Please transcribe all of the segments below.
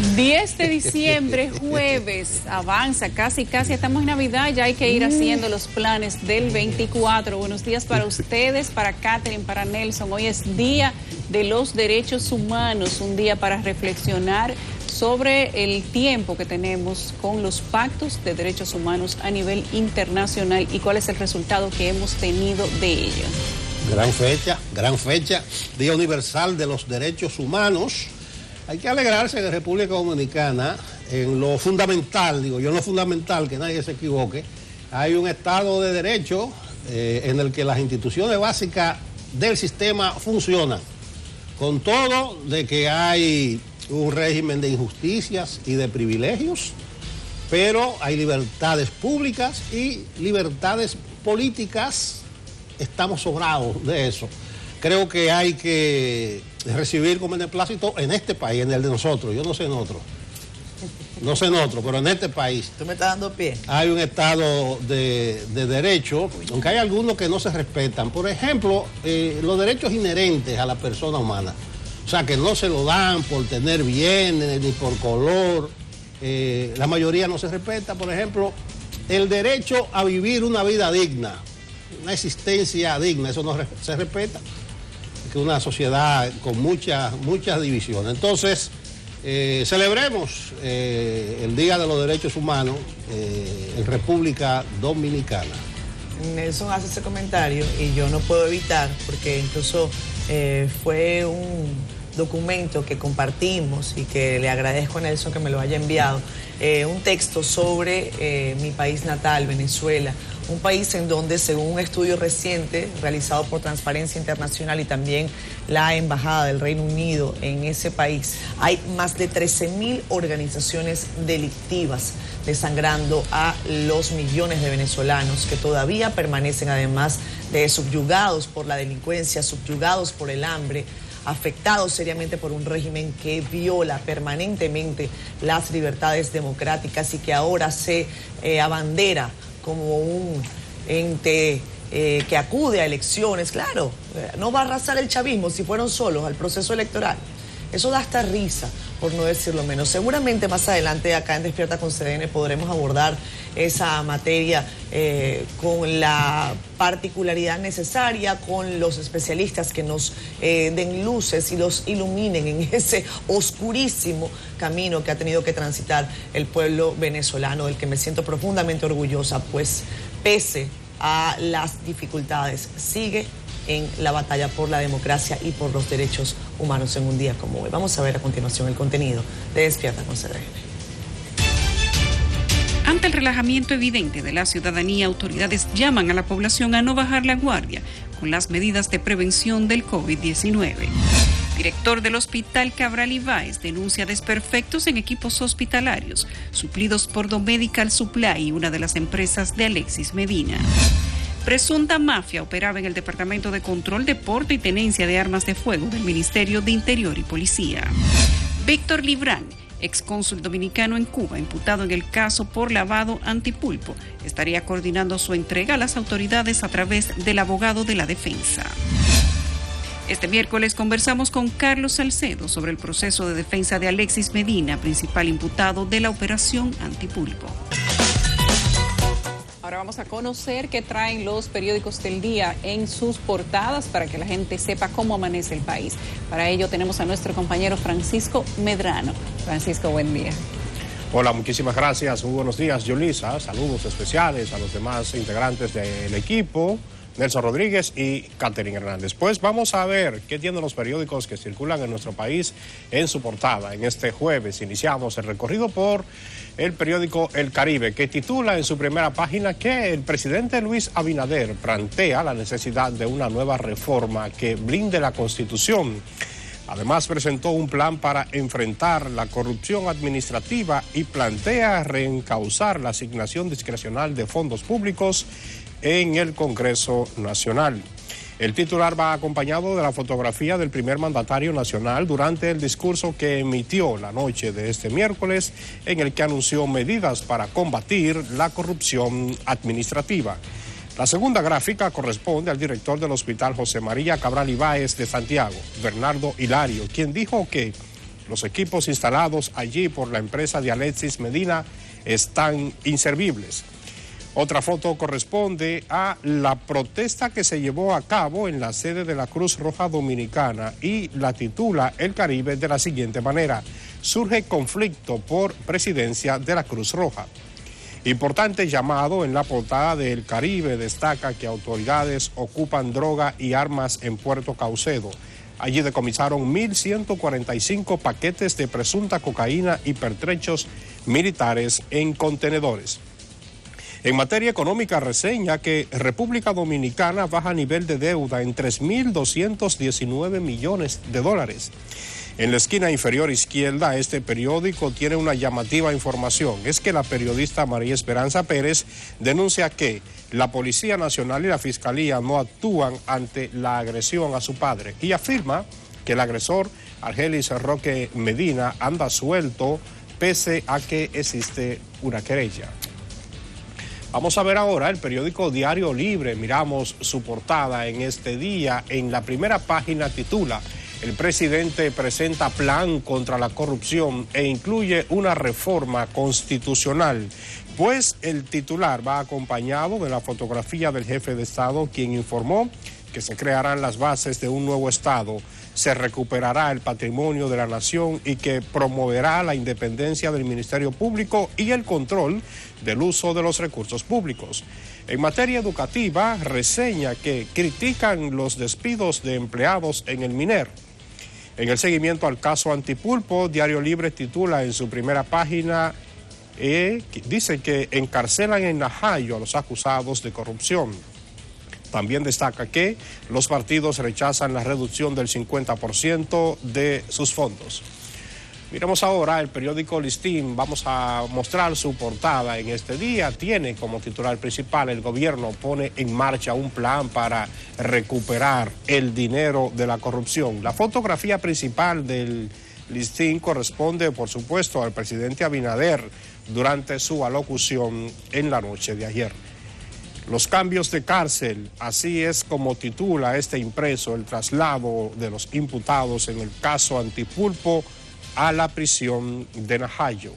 10 de diciembre, jueves, avanza, casi estamos en Navidad, ya hay que ir haciendo los planes del 24. Buenos días para ustedes, para Catherine, para Nelson. Hoy es Día de los Derechos Humanos, un día para reflexionar sobre el tiempo que tenemos con los pactos de derechos humanos a nivel internacional y cuál es el resultado que hemos tenido de ellos. Gran fecha, Día Universal de los Derechos Humanos. Hay que alegrarse que República Dominicana, en lo fundamental, en lo fundamental, que nadie se equivoque, hay un Estado de Derecho en el que las instituciones básicas del sistema funcionan, con todo de que hay un régimen de injusticias y de privilegios, pero hay libertades públicas y libertades políticas. Estamos sobrados de eso. Creo que hay que recibir con beneplácito en este país, en el de nosotros, yo no sé en otro. No sé en otro, pero en este país. Tú me estás dando pie. Hay un Estado de derecho, aunque hay algunos que no se respetan. Por ejemplo, los derechos inherentes a la persona humana. O sea, que no se lo dan por tener bienes ni por color. La mayoría no se respeta. Por ejemplo, el derecho a vivir una vida digna, una existencia digna, eso no se respeta. Que una sociedad con muchas divisiones. Entonces, celebremos el Día de los Derechos Humanos en República Dominicana. Nelson hace ese comentario y yo no puedo evitar, porque incluso fue un documento que compartimos y que le agradezco a Nelson que me lo haya enviado, un texto sobre mi país natal, Venezuela, un país en donde, según un estudio reciente realizado por Transparencia Internacional y también la Embajada del Reino Unido en ese país, hay más de 13.000 organizaciones delictivas desangrando a los millones de venezolanos que todavía permanecen, además de subyugados por la delincuencia, subyugados por el hambre, afectados seriamente por un régimen que viola permanentemente las libertades democráticas y que ahora se abandera como un ente que acude a elecciones. Claro, no va a arrasar el chavismo si fueron solos al proceso electoral. Eso da hasta risa, por no decirlo menos. Seguramente más adelante acá en Despierta con CDN podremos abordar esa materia con la particularidad necesaria, con los especialistas que nos den luces y los iluminen en ese oscurísimo camino que ha tenido que transitar el pueblo venezolano, del que me siento profundamente orgullosa, pues pese a las dificultades, sigue en la batalla por la democracia y por los derechos humanos en un día como hoy. Vamos a ver a continuación el contenido de Despierta con CDN. Ante el relajamiento evidente de la ciudadanía, autoridades llaman a la población a no bajar la guardia con las medidas de prevención del COVID-19. Director del Hospital Cabral Ibáez denuncia desperfectos en equipos hospitalarios suplidos por Domedical Supply, una de las empresas de Alexis Medina. Presunta mafia operaba en el Departamento de Control de Porte y Tenencia de Armas de Fuego del Ministerio de Interior y Policía. Víctor Librán, excónsul dominicano en Cuba, imputado en el caso por lavado antipulpo, estaría coordinando su entrega a las autoridades a través del abogado de la defensa. Este miércoles conversamos con Carlos Salcedo sobre el proceso de defensa de Alexis Medina, principal imputado de la operación antipulpo. Ahora vamos a conocer qué traen los periódicos del día en sus portadas para que la gente sepa cómo amanece el país. Para ello tenemos a nuestro compañero Francisco Medrano. Francisco, buen día. Hola, muchísimas gracias. Muy buenos días, Yolisa. Saludos especiales a los demás integrantes del equipo, Nelson Rodríguez y Catherine Hernández. Pues vamos a ver qué tienen los periódicos que circulan en nuestro país en su portada. En este jueves iniciamos el recorrido por el periódico El Caribe, que titula en su primera página que el presidente Luis Abinader plantea la necesidad de una nueva reforma que blinde la Constitución. Además, presentó un plan para enfrentar la corrupción administrativa y plantea reencauzar la asignación discrecional de fondos públicos en el Congreso Nacional. El titular va acompañado de la fotografía del primer mandatario nacional durante el discurso que emitió la noche de este miércoles, en el que anunció medidas para combatir la corrupción administrativa. La segunda gráfica corresponde al director del Hospital José María Cabral Ibáez de Santiago, Bernardo Hilario, quien dijo que Los equipos instalados allí por la empresa de Alexis Medina están inservibles. Otra foto corresponde a la protesta que se llevó a cabo en la sede de la Cruz Roja Dominicana y la titula El Caribe de la siguiente manera: surge conflicto por presidencia de la Cruz Roja. Importante llamado en la portada de El Caribe destaca que autoridades ocupan droga y armas en Puerto Caucedo. Allí decomisaron 1.145 paquetes de presunta cocaína y pertrechos militares en contenedores. En materia económica, reseña que República Dominicana baja nivel de deuda en 3.219 millones de dólares. En la esquina inferior izquierda, este periódico tiene una llamativa información. Es que la periodista María Esperanza Pérez denuncia que la Policía Nacional y la Fiscalía no actúan ante la agresión a su padre y afirma que el agresor, Argelis Roque Medina, anda suelto pese a que existe una querella. Vamos a ver ahora el periódico Diario Libre. Miramos su portada en este día. En la primera página titula: el presidente presenta plan contra la corrupción e incluye una reforma constitucional. Pues el titular va acompañado de la fotografía del jefe de Estado, quien informó que se crearán las bases de un nuevo Estado, se recuperará el patrimonio de la nación y que promoverá la independencia del Ministerio Público y el control del uso de los recursos públicos. En materia educativa, reseña que critican los despidos de empleados en el MINER. En el seguimiento al caso Antipulpo, Diario Libre titula en su primera página, dice que encarcelan en Najayo a los acusados de corrupción. También destaca que los partidos rechazan la reducción del 50% de sus fondos. Miremos ahora el periódico Listín. Vamos a mostrar su portada en este día. Tiene como titular principal: el gobierno pone en marcha un plan para recuperar el dinero de la corrupción. La fotografía principal del Listín corresponde, por supuesto, al presidente Abinader durante su alocución en la noche de ayer. Los cambios de cárcel, así es como titula este impreso, el traslado de los imputados en el caso Antipulpo a la prisión de Najayo.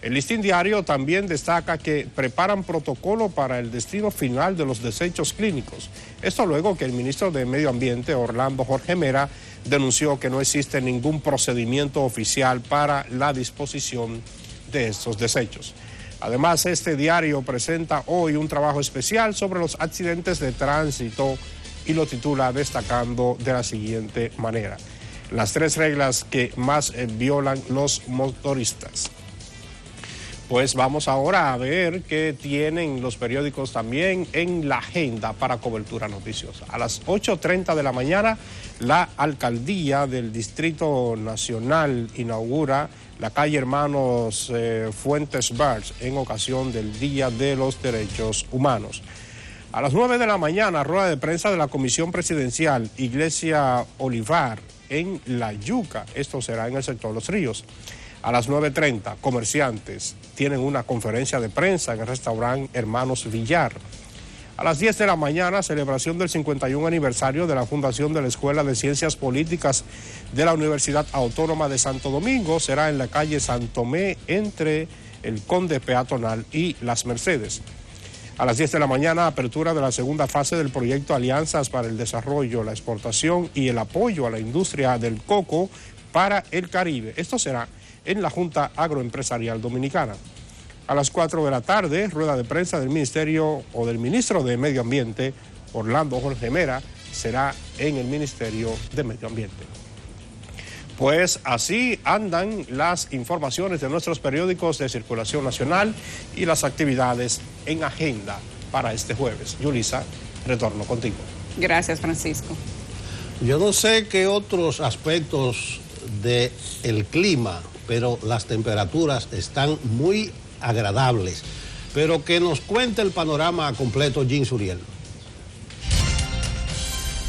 El Listín Diario también destaca que preparan protocolo para el destino final de los desechos clínicos. Esto luego que el ministro de Medio Ambiente, Orlando Jorge Mera, denunció que no existe ningún procedimiento oficial para la disposición de estos desechos. Además, este diario presenta hoy un trabajo especial sobre los accidentes de tránsito y lo titula destacando de la siguiente manera: las 3 reglas que más violan los motoristas. Pues vamos ahora a ver qué tienen los periódicos también en la agenda para cobertura noticiosa. A las 8:30 de la mañana, la alcaldía del Distrito Nacional inaugura la calle Hermanos Fuentes Barts en ocasión del Día de los Derechos Humanos. A las 9 de la mañana, rueda de prensa de la Comisión Presidencial Iglesia Olivar en La Yuca. Esto será en el sector Los Ríos. A las 9:30, comerciantes tienen una conferencia de prensa en el restaurante Hermanos Villar. A las 10 de la mañana, celebración del 51 aniversario de la fundación de la Escuela de Ciencias Políticas de la Universidad Autónoma de Santo Domingo. Será en la calle San Tomé, entre el Conde Peatonal y Las Mercedes. A las 10 de la mañana, apertura de la segunda fase del proyecto Alianzas para el Desarrollo, la Exportación y el Apoyo a la Industria del Coco para el Caribe. Esto será en la Junta Agroempresarial Dominicana. A las 4 de la tarde, rueda de prensa del Ministerio o del Ministro de Medio Ambiente, Orlando Jorge Mera, será en el Ministerio de Medio Ambiente. Pues así andan las informaciones de nuestros periódicos de circulación nacional y las actividades en agenda para este jueves. Yulisa, retorno contigo. Gracias, Francisco. Yo no sé qué otros aspectos del clima, pero las temperaturas están muy agradables. Pero que nos cuente el panorama completo, Jean Suriel.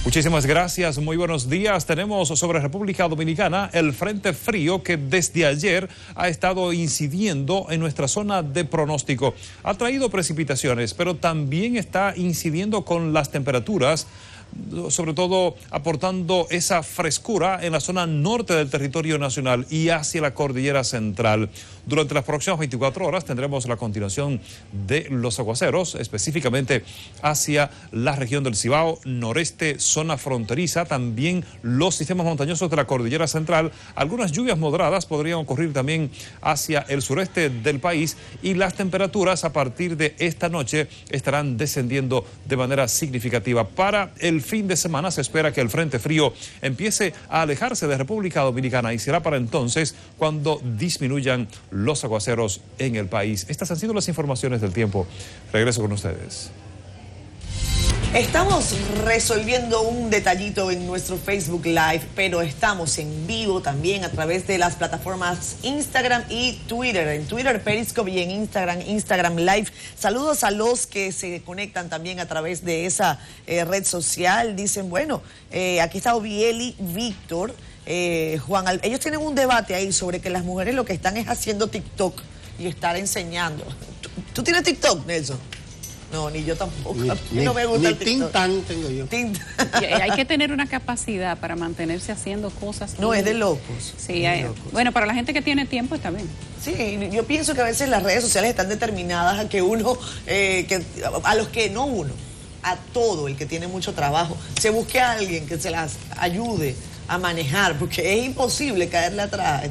Muchísimas gracias, muy buenos días. Tenemos sobre República Dominicana el frente frío que desde ayer ha estado incidiendo en nuestra zona de pronóstico. Ha traído precipitaciones, pero también está incidiendo con las temperaturas sobre todo aportando esa frescura en la zona norte del territorio nacional y hacia la cordillera central. Durante las próximas 24 horas tendremos la continuación de los aguaceros, específicamente hacia la región del Cibao, noreste, zona fronteriza, también los sistemas montañosos de la cordillera central. Algunas lluvias moderadas podrían ocurrir también hacia el sureste del país y las temperaturas a partir de esta noche estarán descendiendo de manera significativa. Para el fin de semana se espera que el frente frío empiece a alejarse de República Dominicana y será para entonces cuando disminuyan los aguaceros en el país. Estas han sido las informaciones del tiempo. Regreso con ustedes. Estamos resolviendo un detallito en nuestro Facebook Live, pero estamos en vivo también a través de las plataformas Instagram y Twitter. En Twitter, Periscope, y en Instagram Live. Saludos a los que se conectan también a través de esa red social. Dicen, bueno, aquí está Obieli, Víctor, Juan. Ellos tienen un debate ahí sobre que las mujeres lo que están es haciendo TikTok y estar enseñando. ¿Tú tienes TikTok, Nelson? No, ni yo tampoco. No me gusta el TikTok. Tintán tengo yo. Hay que tener una capacidad para mantenerse haciendo cosas. No, es de locos. Sí, bueno, para la gente que tiene tiempo está bien. Sí, yo pienso que a veces las redes sociales están determinadas a que uno, a los que no uno, a todo el que tiene mucho trabajo, se busque a alguien que se las ayude a manejar, porque es imposible caerle atrás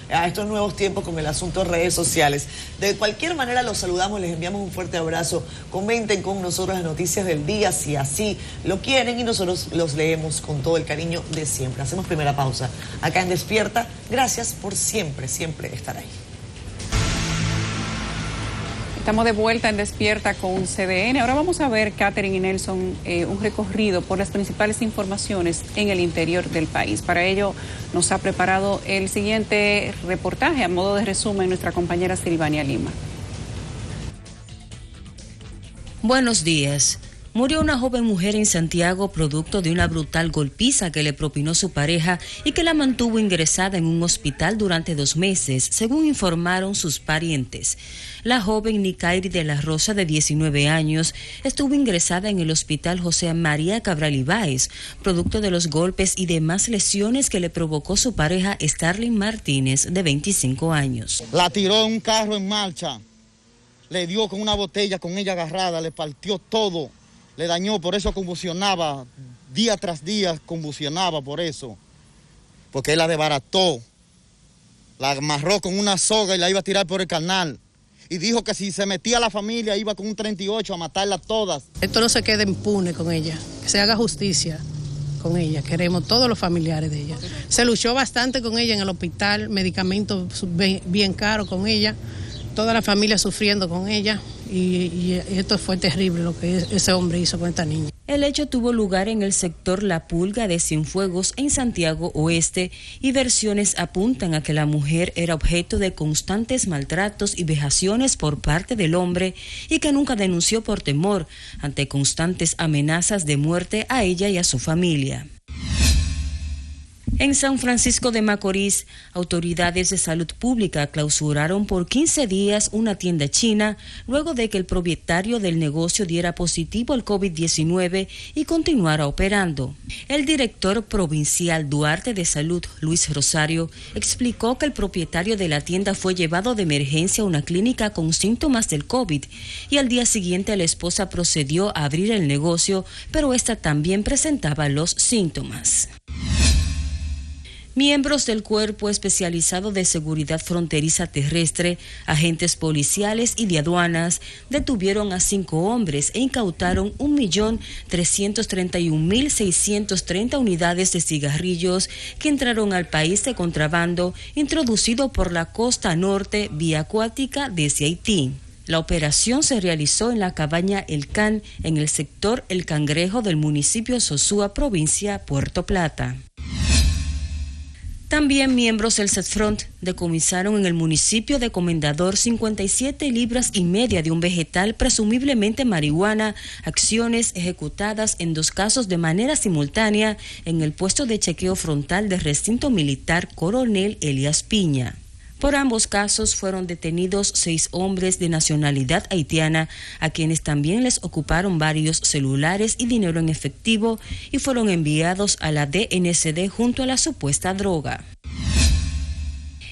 a estos nuevos tiempos con el asunto de redes sociales. De cualquier manera los saludamos, les enviamos un fuerte abrazo. Comenten con nosotros las noticias del día si así lo quieren y nosotros los leemos con todo el cariño de siempre. Hacemos primera pausa acá en Despierta. Gracias por siempre estar ahí. Estamos de vuelta en Despierta con CDN. Ahora vamos a ver, Catherine y Nelson, un recorrido por las principales informaciones en el interior del país. Para ello nos ha preparado el siguiente reportaje a modo de resumen nuestra compañera Silvania Lima. Buenos días. Murió una joven mujer en Santiago producto de una brutal golpiza que le propinó su pareja y que la mantuvo ingresada en un hospital durante 2 meses, según informaron sus parientes. La joven Nicairi de la Rosa, de 19 años, estuvo ingresada en el hospital José María Cabral Ibáez, producto de los golpes y demás lesiones que le provocó su pareja Starling Martínez, de 25 años. La tiró en un carro en marcha, le dio con una botella con ella agarrada, le partió todo. Le dañó, por eso convulsionaba, día tras día convulsionaba por eso, porque él la desbarató, la amarró con una soga y la iba a tirar por el canal, y dijo que si se metía a la familia iba con un 38 a matarlas todas. Esto no se quede impune con ella, que se haga justicia con ella, queremos todos los familiares de ella. Se luchó bastante con ella en el hospital, medicamentos bien caros con ella, toda la familia sufriendo con ella. Y esto fue terrible lo que ese hombre hizo con esta niña. El hecho tuvo lugar en el sector La Pulga de Cienfuegos, en Santiago Oeste, y versiones apuntan a que la mujer era objeto de constantes maltratos y vejaciones por parte del hombre y que nunca denunció por temor ante constantes amenazas de muerte a ella y a su familia. En San Francisco de Macorís, autoridades de salud pública clausuraron por 15 días una tienda china luego de que el propietario del negocio diera positivo al COVID-19 y continuara operando. El director provincial Duarte de Salud, Luis Rosario, explicó que el propietario de la tienda fue llevado de emergencia a una clínica con síntomas del COVID y al día siguiente la esposa procedió a abrir el negocio, pero esta también presentaba los síntomas. Miembros del Cuerpo Especializado de Seguridad Fronteriza Terrestre, agentes policiales y de aduanas detuvieron a 5 hombres e incautaron 1.331.630 unidades de cigarrillos que entraron al país de contrabando introducido por la costa norte vía acuática desde Haití. La operación se realizó en la cabaña El Can, en el sector El Cangrejo del municipio Sosúa, provincia Puerto Plata. También miembros del CESFRONT decomisaron en el municipio de Comendador 57 libras y media de un vegetal, presumiblemente marihuana, acciones ejecutadas en 2 casos de manera simultánea en el puesto de chequeo frontal del recinto militar Coronel Elías Piña. Por ambos casos fueron detenidos 6 hombres de nacionalidad haitiana, a quienes también les ocuparon varios celulares y dinero en efectivo y fueron enviados a la DNCD junto a la supuesta droga.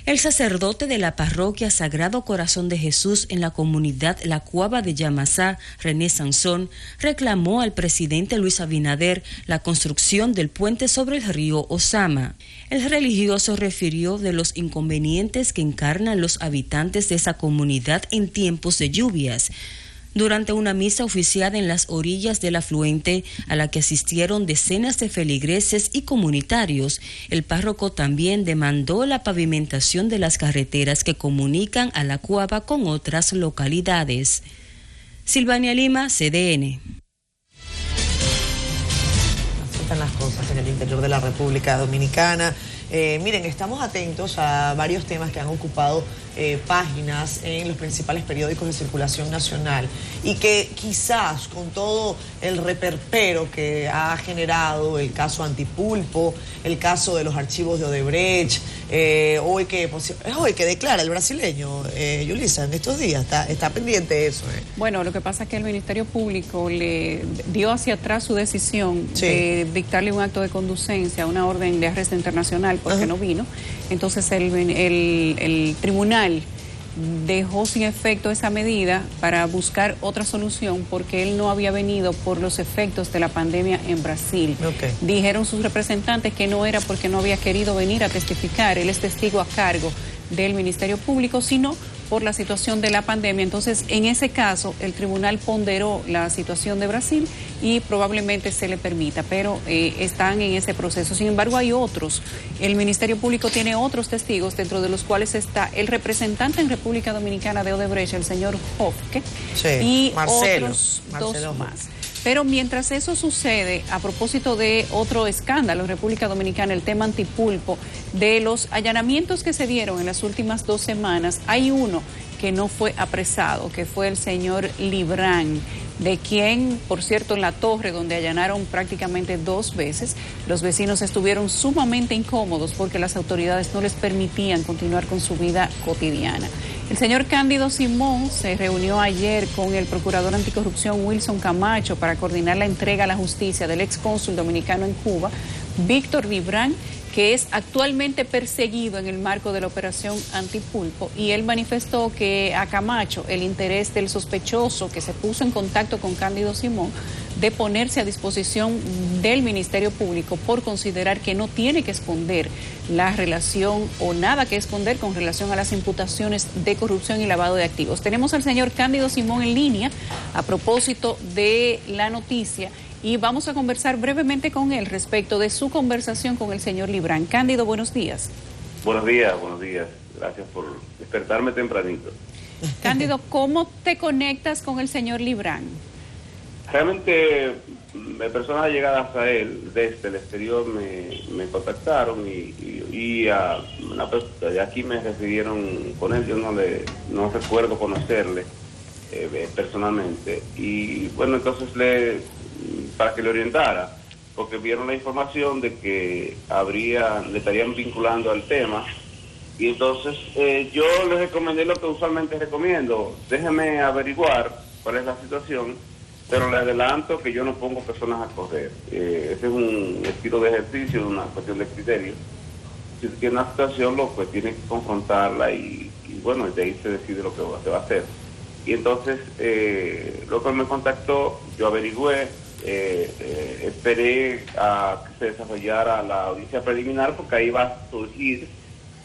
El sacerdote de la parroquia Sagrado Corazón de Jesús en la comunidad La Cuava de Yamasá, René Sansón, reclamó al presidente Luis Abinader la construcción del puente sobre el río Osama. El religioso refirió de los inconvenientes que encarnan los habitantes de esa comunidad en tiempos de lluvias. Durante una misa oficiada en las orillas del afluente, a la que asistieron decenas de feligreses y comunitarios, el párroco también demandó la pavimentación de las carreteras que comunican a La Cuava con otras localidades. Silvania Lima, CDN. Así están las cosas en el interior de la República Dominicana. Miren, estamos atentos a varios temas que han ocupado páginas en los principales periódicos de circulación nacional y que quizás con todo el reperpero que ha generado el caso Antipulpo, el caso de los archivos de Odebrecht, hoy que declara el brasileño, Yulisa, en estos días está pendiente de eso. Bueno, lo que pasa es que el Ministerio Público le dio hacia atrás su decisión de dictarle un acto de conducencia, una orden de arresto internacional porque no vino. Entonces el tribunal dejó sin efecto esa medida para buscar otra solución porque él no había venido por los efectos de la pandemia en Brasil. Dijeron sus representantes que no era porque no había querido venir a testificar, él es testigo a cargo del Ministerio Público, sino por la situación de la pandemia. Entonces, en ese caso, el tribunal ponderó la situación de Brasil y probablemente se le permita, pero están en ese proceso. Sin embargo, hay otros. El Ministerio Público tiene otros testigos, dentro de los cuales está el representante en República Dominicana de Odebrecht, el señor Hofke, y otros dos más. Pero mientras eso sucede, a propósito de otro escándalo en República Dominicana, el tema Antipulpo, de los allanamientos que se dieron en las últimas 2 semanas, hay uno que no fue apresado, que fue el señor Librán, de quien, por cierto, en la torre donde allanaron prácticamente 2 veces, los vecinos estuvieron sumamente incómodos porque las autoridades no les permitían continuar con su vida cotidiana. El señor Cándido Simón se reunió ayer con el procurador anticorrupción Wilson Camacho para coordinar la entrega a la justicia del excónsul dominicano en Cuba, Víctor Librán, que es actualmente perseguido en el marco de la operación Antipulpo, y él manifestó que a Camacho el interés del sospechoso que se puso en contacto con Cándido Simón de ponerse a disposición del Ministerio Público por considerar que no tiene que esconder la relación o nada que esconder con relación a las imputaciones de corrupción y lavado de activos. Tenemos al señor Cándido Simón en línea a propósito de la noticia y vamos a conversar brevemente con él respecto de su conversación con el señor Librán. Cándido, buenos días. Buenos días. Gracias por despertarme tempranito. Cándido, ¿cómo te conectas con el señor Librán? Realmente, personas llegadas a él desde el exterior me contactaron y aquí me recibieron con él. Yo no recuerdo conocerle personalmente. Y bueno, entonces para que le orientara, porque vieron la información de que le estarían vinculando al tema, y entonces yo les recomendé lo que usualmente recomiendo: déjeme averiguar cuál es la situación, pero le adelanto que yo no pongo personas a correr. Ese es un estilo de ejercicio, una cuestión de criterio. Si tiene una situación, pues tiene que confrontarla y bueno, de ahí se decide lo que se va a hacer. Y entonces, lo que me contactó, yo averigüé, esperé a que se desarrollara la audiencia preliminar, porque ahí va a surgir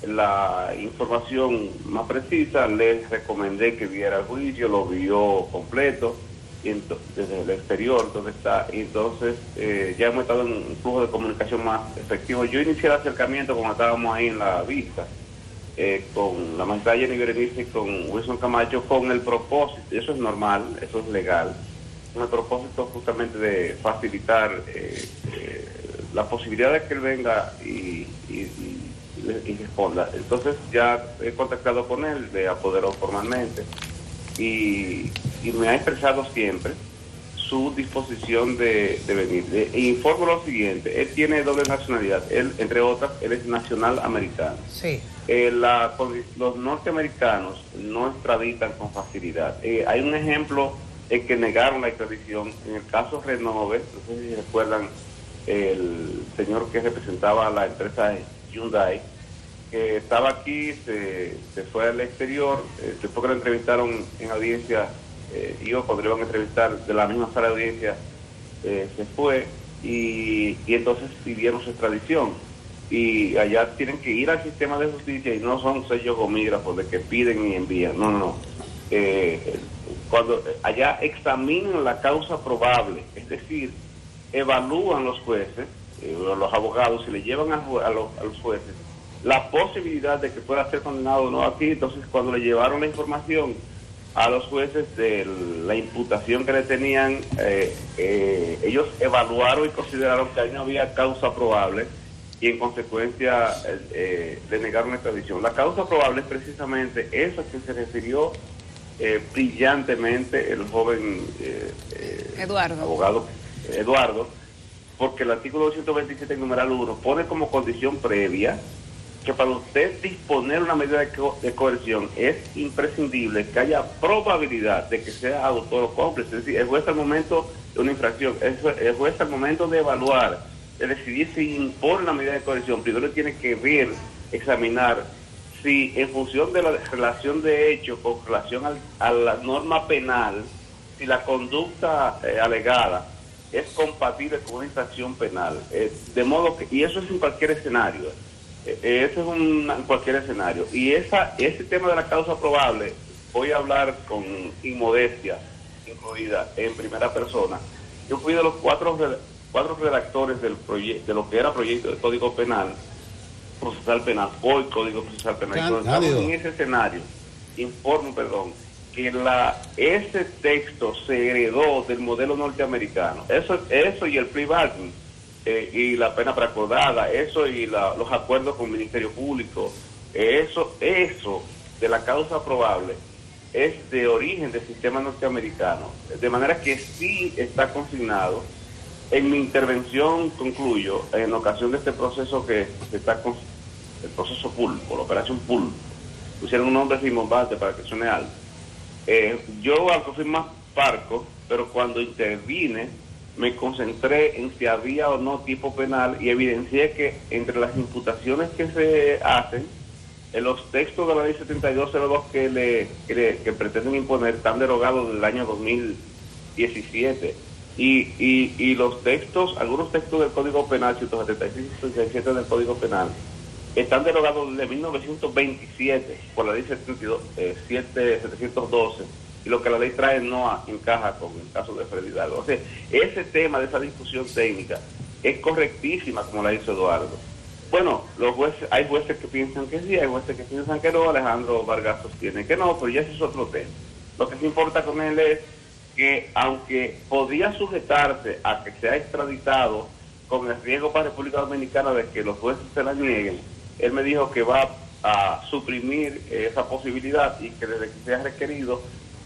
la información más precisa. Les recomendé que viera el juicio, lo vio completo, y desde el exterior donde está, y entonces ya hemos estado en un flujo de comunicación más efectivo. Yo inicié el acercamiento cuando estábamos ahí en la vista, con la magistrada Jenny Berenice y con Wilson Camacho, con el propósito, eso es normal, eso es legal, con el propósito justamente de facilitar la posibilidad de que él venga y responda. Entonces ya he contactado con él, le apoderó formalmente y me ha expresado siempre su disposición de venir. Informo lo siguiente, él tiene doble nacionalidad, él, entre otras, él es nacional americano. Sí. Los norteamericanos no extraditan con facilidad. Hay un ejemplo en que negaron la extradición, en el caso Renove, no sé si recuerdan, el señor que representaba la empresa Hyundai, que estaba aquí, se fue al exterior, después que lo entrevistaron en audiencia, yo cuando le iban a entrevistar de la misma sala de audiencia, se fue y entonces pidieron su extradición. Y allá tienen que ir al sistema de justicia y no son sellos gomígrafos de que piden y envían, no. Cuando allá examinan la causa probable, es decir, evalúan los jueces, los abogados, y le llevan a los jueces la posibilidad de que pueda ser condenado o no aquí. Entonces, cuando le llevaron la información a los jueces de la imputación que le tenían, ellos evaluaron y consideraron que ahí no había causa probable y en consecuencia le negaron la extradición. La causa probable es precisamente esa que se refirió brillantemente el joven abogado Eduardo, porque el artículo 227 numeral 1 pone como condición previa que para usted disponer una medida de coerción es imprescindible que haya probabilidad de que sea autor o cómplice. Es decir, el juez al momento de una infracción, el juez al momento de evaluar, de decidir si impone una medida de coerción, primero tiene que ver, examinar si en función de la relación de hecho con relación a la norma penal, si la conducta alegada es compatible con una infracción penal. De modo que, y eso es en cualquier escenario. Eso es en cualquier escenario. Y ese tema de la causa probable, voy a hablar con inmodestia incluida en primera persona. Yo fui de los cuatro redactores del de lo que era proyecto de Código Penal, Procesal Penal, hoy Código Procesal Penal. Estamos en ese escenario. Informo, que ese texto se heredó del modelo norteamericano. Eso y el plea bargain, y la pena preacordada, eso y los acuerdos con el Ministerio Público, eso de la causa probable es de origen del sistema norteamericano, de manera que sí está consignado. En mi intervención concluyo, en ocasión de este proceso que está con el proceso Pulpo, la operación Pulpo, pusieron un nombre rimbombante para que suene alto. Yo algo fui más parco, pero cuando intervine me concentré en si había o no tipo penal y evidencié que entre las imputaciones que se hacen, en los textos de la ley 7202 que pretenden imponer están derogados desde el año 2017 y los textos, algunos textos del Código Penal, 176 y 177 del Código Penal, están derogados desde 1927 por la ley 712, y lo que la ley trae no encaja con el caso de Freddy Hidalgo. O sea, ese tema de esa discusión técnica es correctísima, como la hizo Eduardo. Bueno, los jueces, hay jueces que piensan que sí, hay jueces que piensan que no. Alejandro Vargas sostiene que no, pero ya ese es otro tema. Lo que sí importa con él es que, aunque podía sujetarse a que sea extraditado con el riesgo para República Dominicana de que los jueces se la nieguen, él me dijo que va a suprimir esa posibilidad y que desde que sea requerido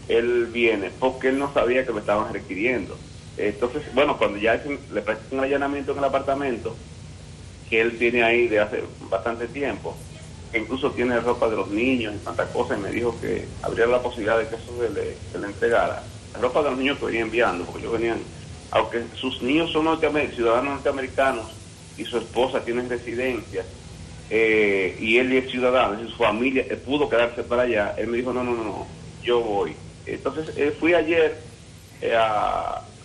él viene, porque él no sabía que lo estaban requiriendo. Entonces, bueno, cuando ya le practican un allanamiento en el apartamento que él tiene ahí de hace bastante tiempo, que incluso tiene ropa de los niños y tantas cosas, y me dijo que habría la posibilidad de que eso se le entregara. La ropa de los niños que venía enviando, porque ellos venían, aunque sus niños son ciudadanos norteamericanos y su esposa tiene residencia, y él es ciudadano, y su familia pudo quedarse para allá, él me dijo, no, yo voy. Entonces fui ayer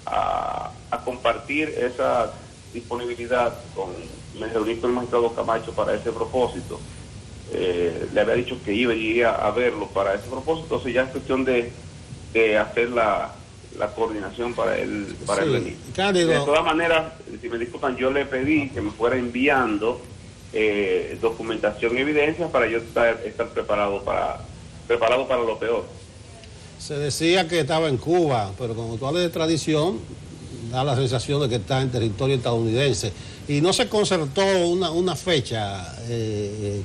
a compartir esa disponibilidad me reuní con el magistrado Camacho para ese propósito. Le había dicho que iba a verlo para ese propósito, entonces ya es cuestión de hacer la coordinación para él venir. Cándido. De todas maneras, si me disculpan, yo le pedí que me fuera enviando documentación y evidencia para yo estar preparado para lo peor. Se decía que estaba en Cuba, pero como tú hablas de extradición, da la sensación de que está en territorio estadounidense. Y no se concertó una fecha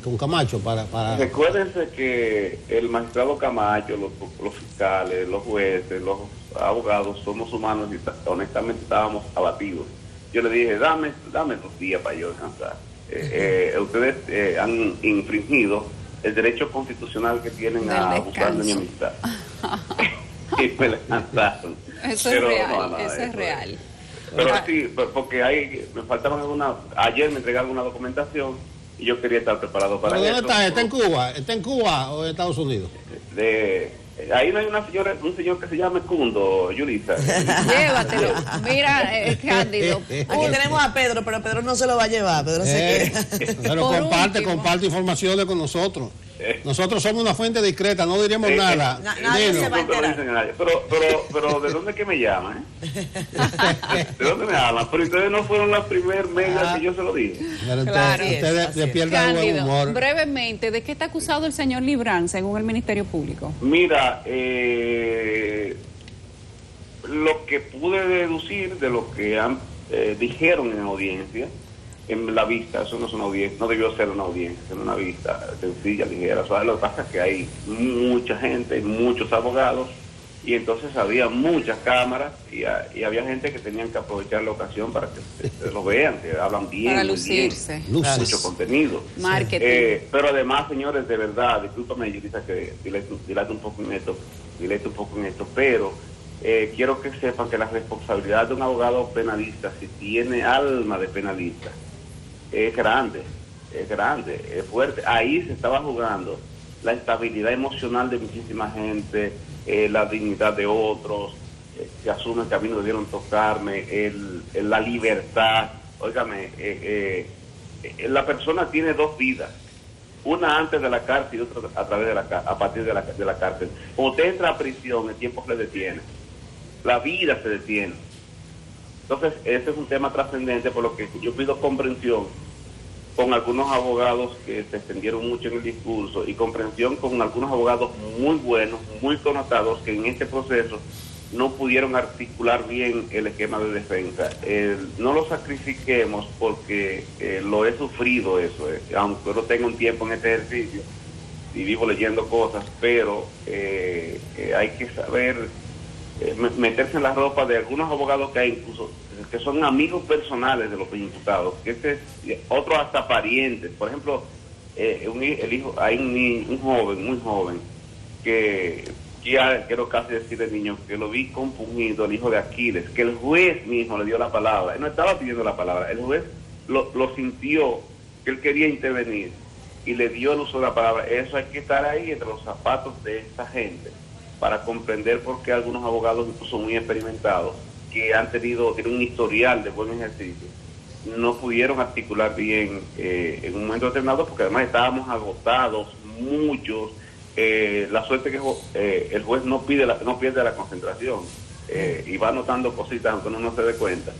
con Camacho para... Recuérdense que el magistrado Camacho, los fiscales, los jueces, los abogados somos humanos y honestamente estábamos abatidos. Yo le dije, dame 2 días para yo descansar. Ustedes han infringido el derecho constitucional que tienen a abusar de mi amistad. Y me descansaron. Eso es real, eso es real. Pero sí, porque me faltaban ayer me entregaron una documentación y yo quería estar preparado para eso. ¿Dónde está? ¿Está en Cuba? ¿Está en Cuba o en Estados Unidos? Ahí no hay un señor que se llama Cundo, Yulisa. Llévatelo. Mira, Cándido. Aquí tenemos a Pedro, pero Pedro no se lo va a llevar. Pedro se queda. Pero comparte informaciones con nosotros. Nosotros somos una fuente discreta, no diríamos nada. Nadie se va a enterar. Pero ¿de dónde que me llaman? ¿De dónde me hablan? Pero ustedes no fueron la primer media que yo se lo dije. Claro. Ustedes despiertan buen humor. Brevemente, ¿de qué está acusado el señor Librán, según el Ministerio Público? Mira, lo que pude deducir de lo que dijeron en audiencia, en la vista, eso no es una audiencia, no debió ser una audiencia, es una vista sencilla, ligera. O sea, lo que pasa es que hay mucha gente, muchos abogados, y entonces había muchas cámaras y había gente que tenían que aprovechar la ocasión para que se lo vean, que hablan bien, para lucirse, mucho contenido. Marketing. Pero además, señores, de verdad, discúlpame, Yulisa, que dilate un poco en esto, pero quiero que sepan que la responsabilidad de un abogado penalista, si tiene alma de penalista, es grande, es fuerte. Ahí se estaba jugando la estabilidad emocional de muchísima gente, la dignidad de otros, se asume que a mí no debieron tocarme, la libertad. Óigame, la persona tiene 2 vidas, una antes de la cárcel y otra a partir de la cárcel. Cuando usted entra a prisión, el tiempo se detiene, la vida se detiene. Entonces, ese es un tema trascendente, por lo que yo pido comprensión con algunos abogados que se extendieron mucho en el discurso y comprensión con algunos abogados muy buenos, muy connotados, que en este proceso no pudieron articular bien el esquema de defensa. No lo sacrifiquemos porque lo he sufrido eso, aunque no tengo un tiempo en este ejercicio y vivo leyendo cosas, pero hay que saber meterse en la ropa de algunos abogados que hay, incluso que son amigos personales de los imputados, que otros hasta parientes. Por ejemplo, hay un joven, muy joven, que ya quiero casi decir el niño, que lo vi compungido, el hijo de Aquiles, que el juez mismo le dio la palabra. Él no estaba pidiendo la palabra, el juez lo sintió, que él quería intervenir y le dio el uso de la palabra. Eso hay que estar ahí entre los zapatos de esta gente para comprender por qué algunos abogados, incluso muy experimentados, que tienen un historial de buen ejercicio, no pudieron articular bien en un momento determinado, porque además estábamos agotados, muchos. La suerte que el juez no pierde la concentración y va notando cositas aunque uno no se dé cuenta.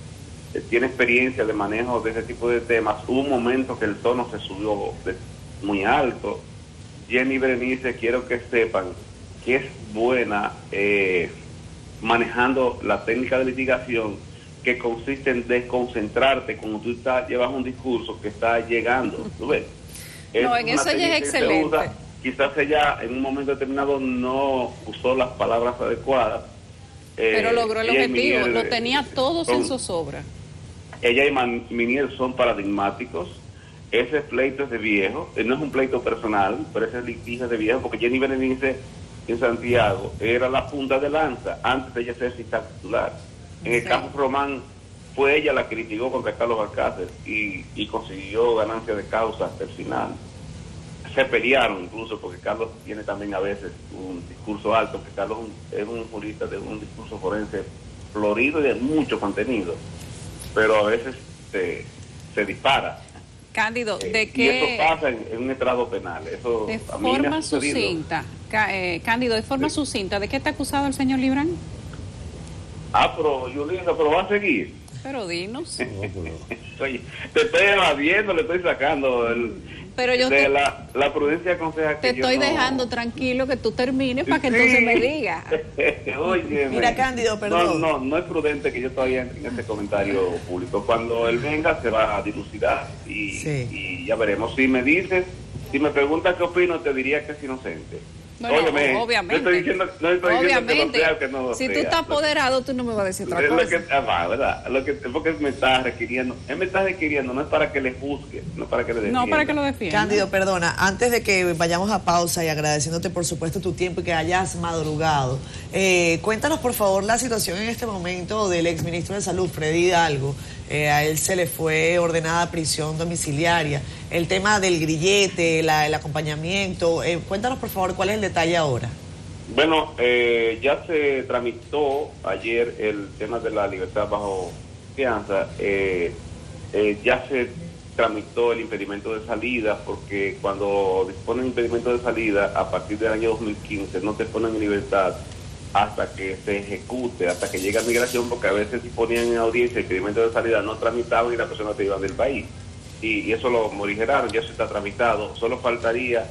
Tiene experiencia de manejo de ese tipo de temas. Hubo un momento que el tono se subió muy alto. Jenny Berenice, quiero que sepan que es buena manejando la técnica de litigación, que consiste en desconcentrarte cuando tú llevas un discurso que está llegando. ¿Tú ves? No, en eso ella es excelente. Quizás ella en un momento determinado no usó las palabras adecuadas. Pero logró el objetivo, lo tenía todos en zozobra. Ella y Miniel son paradigmáticos. Ese pleito es de viejo, no es un pleito personal, pero ese litigio es de viejo, porque Jenny Berenice en Santiago era la punta de lanza antes de ella ser fiscal titular. En el caso Román fue ella la que litigó contra Carlos Alcácer y consiguió ganancia de causa hasta el final. Se pelearon incluso porque Carlos tiene también a veces un discurso alto, que Carlos es un jurista de un discurso forense florido y de mucho contenido, pero a veces se dispara. Cándido, ¿de qué? Y eso pasa en un estrado penal. Eso de forma sucinta, Cándido, de forma sucinta, ¿de qué está acusado el señor Librán? Pero Yulisa, pero va a seguir. Pero dinos. Oye, te estoy evadiendo, le estoy sacando pero yo la prudencia aconseja que te estoy dejando tranquilo que tú termines para que entonces me digas. Oye, mira, Cándido, perdón. No es prudente que yo todavía entre en este comentario público. Cuando él venga se va a dilucidar y ya veremos. Si me preguntas qué opino, te diría que es inocente. Bueno, Óyeme, obviamente. No estoy diciendo Obviamente. que no sea, que no lo si tú sea. estás apoderado, tú no me vas a decir otra Es cosa. lo que, ¿verdad? Porque me está requiriendo. Él me está requiriendo, no es para que le juzgue, no para que le defienda. No, para que lo defienda. Cándido, perdona, antes de que vayamos a pausa y agradeciéndote por supuesto tu tiempo y que hayas madrugado, cuéntanos por favor la situación en este momento del exministro de Salud, Freddy Hidalgo. A él se le fue ordenada prisión domiciliaria. El tema del grillete, el acompañamiento, cuéntanos por favor cuál es el detalle ahora. Bueno, ya se tramitó ayer el tema de la libertad bajo fianza. Ya se tramitó el impedimento de salida, porque cuando disponen impedimento de salida, a partir del año 2015, no te ponen en libertad hasta que se ejecute, hasta que llegue a migración, porque a veces si ponían en audiencia el impedimento de salida, no tramitaban y la persona te iba del país. Y eso lo morigeraron, ya se está tramitado. Solo faltaría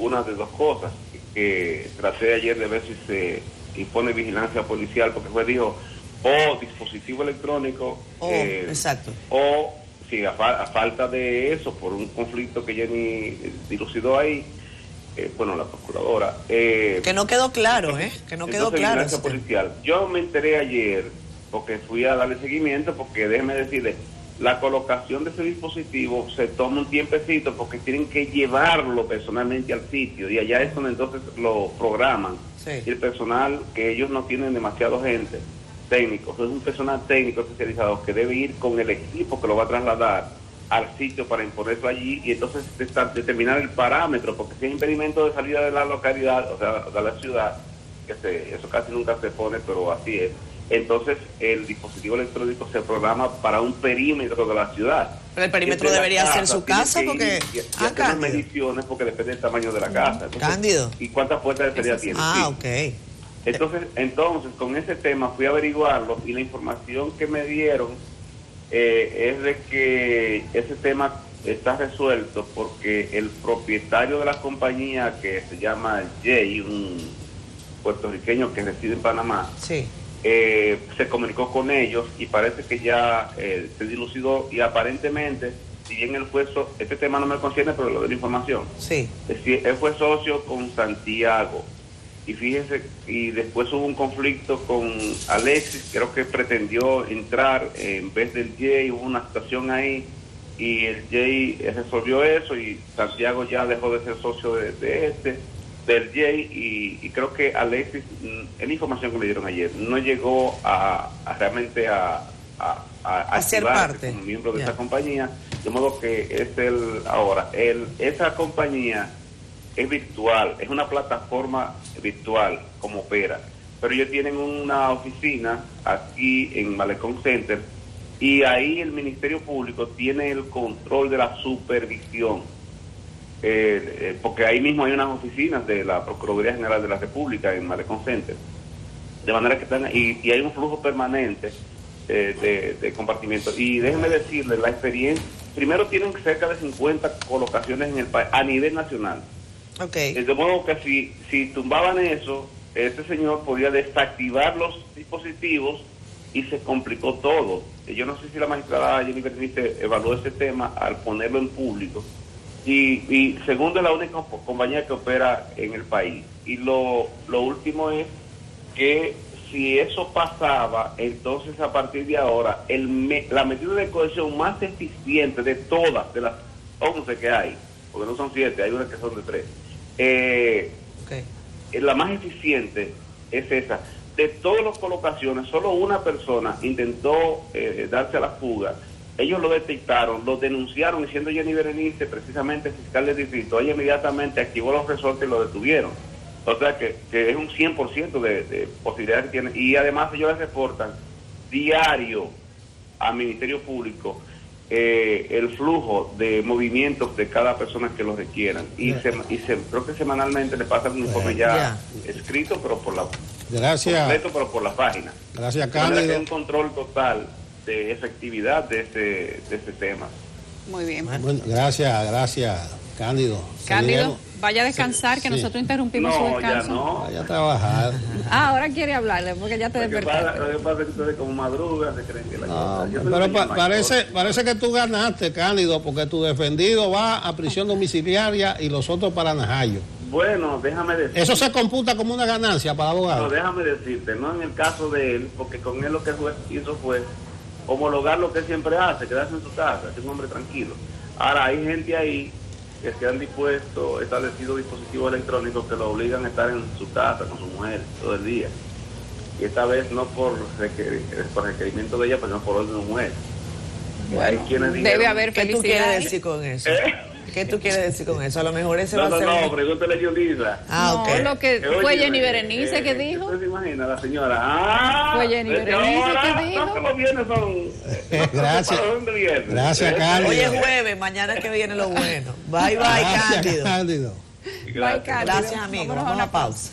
una de dos cosas, que traté ayer de ver si se impone vigilancia policial, porque el juez dijo, o dispositivo electrónico, exacto. O si a falta de eso, por un conflicto que Jenny dilucidó ahí, bueno, la procuradora. Que no quedó claro, que no quedó claro. Vigilancia policial. Yo me enteré ayer, porque fui a darle seguimiento, porque déjeme decirle, la colocación de ese dispositivo se toma un tiempecito porque tienen que llevarlo personalmente al sitio y allá es donde entonces lo programan. Sí. Y el personal, que ellos no tienen demasiado gente, técnicos, es un personal técnico especializado que debe ir con el equipo que lo va a trasladar al sitio para imponerlo allí y entonces determinar el parámetro, porque si hay impedimento de salida de la localidad, o sea, de la ciudad, eso casi nunca se pone, pero así es. Entonces el dispositivo electrónico se programa para un perímetro de la ciudad. Pero el perímetro debería ser su casa, porque... Cándido. Mediciones, porque depende del tamaño de la casa. Entonces, Cándido. ¿Y cuántas puertas de salida tiene? Ok. Entonces, con ese tema fui a averiguarlo y la información que me dieron es de que ese tema está resuelto porque el propietario de la compañía, que se llama Jay, un puertorriqueño que reside en Panamá, sí. Se comunicó con ellos y parece que ya se dilucidó y aparentemente, si bien él fue este tema no me concierne, pero le doy la información. Sí. Él fue socio con Santiago y fíjense, y después hubo un conflicto con Alexis, creo que pretendió entrar en vez del Jay, hubo una situación ahí y el Jay resolvió eso y Santiago ya dejó de ser socio del Jay y creo que Alexis, en la información que me dieron ayer, no llegó realmente a ser parte como miembro de esa compañía, de modo que esa compañía es virtual, es una plataforma virtual como opera, pero ellos tienen una oficina aquí en Malecón Center y ahí el Ministerio Público tiene el control de la supervisión. Porque ahí mismo hay unas oficinas de la Procuraduría General de la República en Malecón Center, de manera que están y hay un flujo permanente de compartimiento. Y déjenme decirles, la experiencia, primero tienen cerca de 50 colocaciones en el país a nivel nacional. Okay. De modo que si tumbaban eso, este señor podía desactivar los dispositivos y se complicó todo. Yo no sé si la magistrada Jenny Berenice evaluó ese tema al ponerlo en público. Y segundo, es la única compañía que opera en el país. Y lo último es que si eso pasaba, entonces a partir de ahora, la medida de cohesión más eficiente de todas, de las 11 que hay, porque no son 7, hay unas que son de 3, la más eficiente es esa. De todas las colocaciones, solo una persona intentó darse a la fuga. Ellos lo detectaron, lo denunciaron, y siendo Jenny Berenice precisamente fiscal del distrito, ella inmediatamente activó los resortes y lo detuvieron. O sea que es un 100% de posibilidades que tienen. Y además ellos les reportan diario al Ministerio Público el flujo de movimientos de cada persona que lo requieran. Y creo que semanalmente le pasan un informe ya escrito, pero por la completo, pero por la página. Gracias, Cándido. Hay un control total de efectividad de ese tema. Muy bien. Bueno, gracias, Cándido. Cándido, vaya a descansar, que nosotros interrumpimos su descanso. Ya no. Vaya a trabajar. Ahora quiere hablarle, porque ya te despertaste. Lo que pasa es que ustedes como madrugan, se creen que la cosa. Pero parece que tú ganaste, Cándido, porque tu defendido va a prisión domiciliaria y los otros para Najayo. Bueno, déjame decirte. Eso se computa como una ganancia para el abogado. No, déjame decirte, no en el caso de él, porque con él lo que hizo fue homologar lo que él siempre hace, quedarse en su casa, es un hombre tranquilo. Ahora, hay gente ahí que se han establecido dispositivos electrónicos que lo obligan a estar en su casa con su mujer todo el día. Y esta vez no por requerimiento de ella, pero no por orden de mujer. Bueno, hay quienes dijeron, debe haber ¿qué tú felicidad. quieres decir con eso? ¿Qué tú quieres decir con eso? A lo mejor ese va a ser... No, pregúntale a Yulisa. No, ok. lo que fue Jenny Berenice que dijo. ¿Usted se imagina, la señora? Fue Jenny Berenice que dijo. No, que los viernes son... Gracias. ¿Para dónde viene? Gracias, Cándido. Hoy es jueves, mañana que viene lo bueno. Bye, Gracias, Cándido. Cándido. Gracias, amigos. Vamos a una pausa.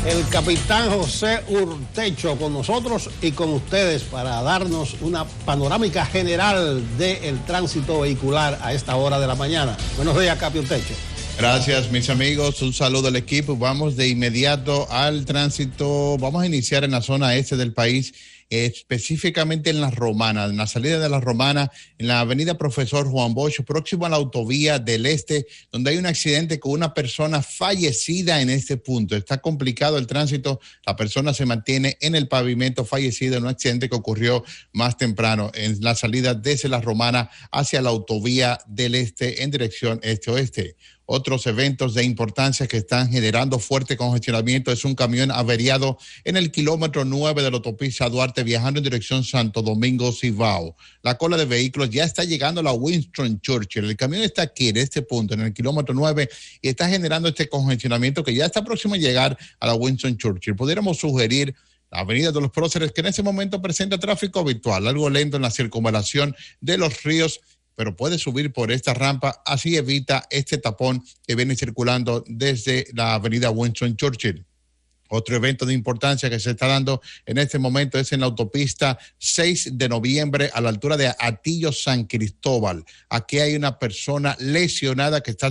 El capitán José Urtecho con nosotros y con ustedes para darnos una panorámica general del tránsito vehicular a esta hora de la mañana. Buenos días, Capi Urtecho. Gracias, mis amigos. Un saludo al equipo. Vamos de inmediato al tránsito. Vamos a iniciar en la zona este del país, específicamente en la Romana, en la salida de la Romana, en la avenida Profesor Juan Bosch, próximo a la autovía del Este, donde hay un accidente con una persona fallecida en este punto. Está complicado el tránsito, la persona se mantiene en el pavimento fallecida en un accidente que ocurrió más temprano en la salida desde la Romana hacia la autovía del Este en dirección este-oeste. Otros eventos de importancia que están generando fuerte congestionamiento es un camión averiado en el kilómetro 9 de la autopista Duarte viajando en dirección Santo Domingo Cibao. La cola de vehículos ya está llegando a la Winston Churchill. El camión está aquí en este punto, en el kilómetro 9, y está generando este congestionamiento que ya está próximo a llegar a la Winston Churchill. Pudiéramos sugerir la avenida de los Próceres, que en ese momento presenta tráfico habitual, algo lento en la circunvalación de los ríos, pero puede subir por esta rampa, así evita este tapón que viene circulando desde la avenida Winston Churchill. Otro evento de importancia que se está dando en este momento es en la autopista 6 de noviembre a la altura de Atillo San Cristóbal. Aquí hay una persona lesionada que está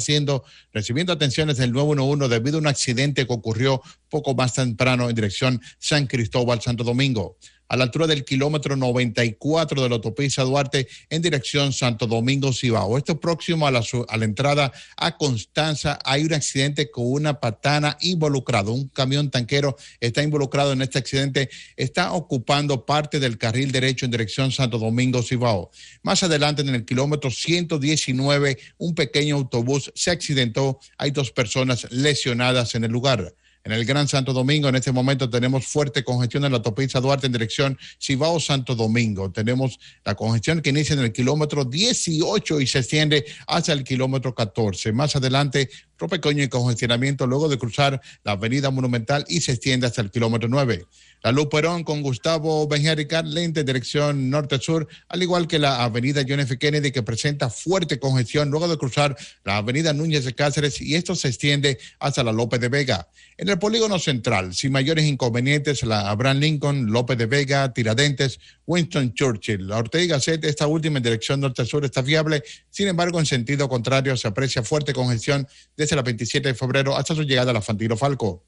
recibiendo atenciones del 911 debido a un accidente que ocurrió poco más temprano en dirección San Cristóbal, Santo Domingo. A la altura del kilómetro 94 de la autopista Duarte en dirección Santo Domingo Cibao. Esto próximo a la entrada a Constanza hay un accidente con una patana involucrado. Un camión tanquero está involucrado en este accidente. Está ocupando parte del carril derecho en dirección Santo Domingo Cibao. Más adelante en el kilómetro 119 un pequeño autobús se accidentó. Hay 2 personas lesionadas en el lugar. En el Gran Santo Domingo, en este momento, tenemos fuerte congestión en la autopista Duarte en dirección Cibao-Santo Domingo. Tenemos la congestión que inicia en el kilómetro 18 y se extiende hasta el kilómetro 14. Más adelante, otro pequeño congestionamiento luego de cruzar la avenida Monumental y se extiende hasta el kilómetro 9. La Luperón con Gustavo Benjari y Carl lenta en dirección norte-sur, al igual que la avenida John F. Kennedy, que presenta fuerte congestión luego de cruzar la avenida Núñez de Cáceres, y esto se extiende hasta la López de Vega. En el polígono central, sin mayores inconvenientes, la Abraham Lincoln, López de Vega, Tiradentes, Winston Churchill. La Ortega y Gasset, esta última en dirección norte-sur, está fiable. Sin embargo, en sentido contrario, se aprecia fuerte congestión desde la 27 de febrero hasta su llegada a la Fantino Falco.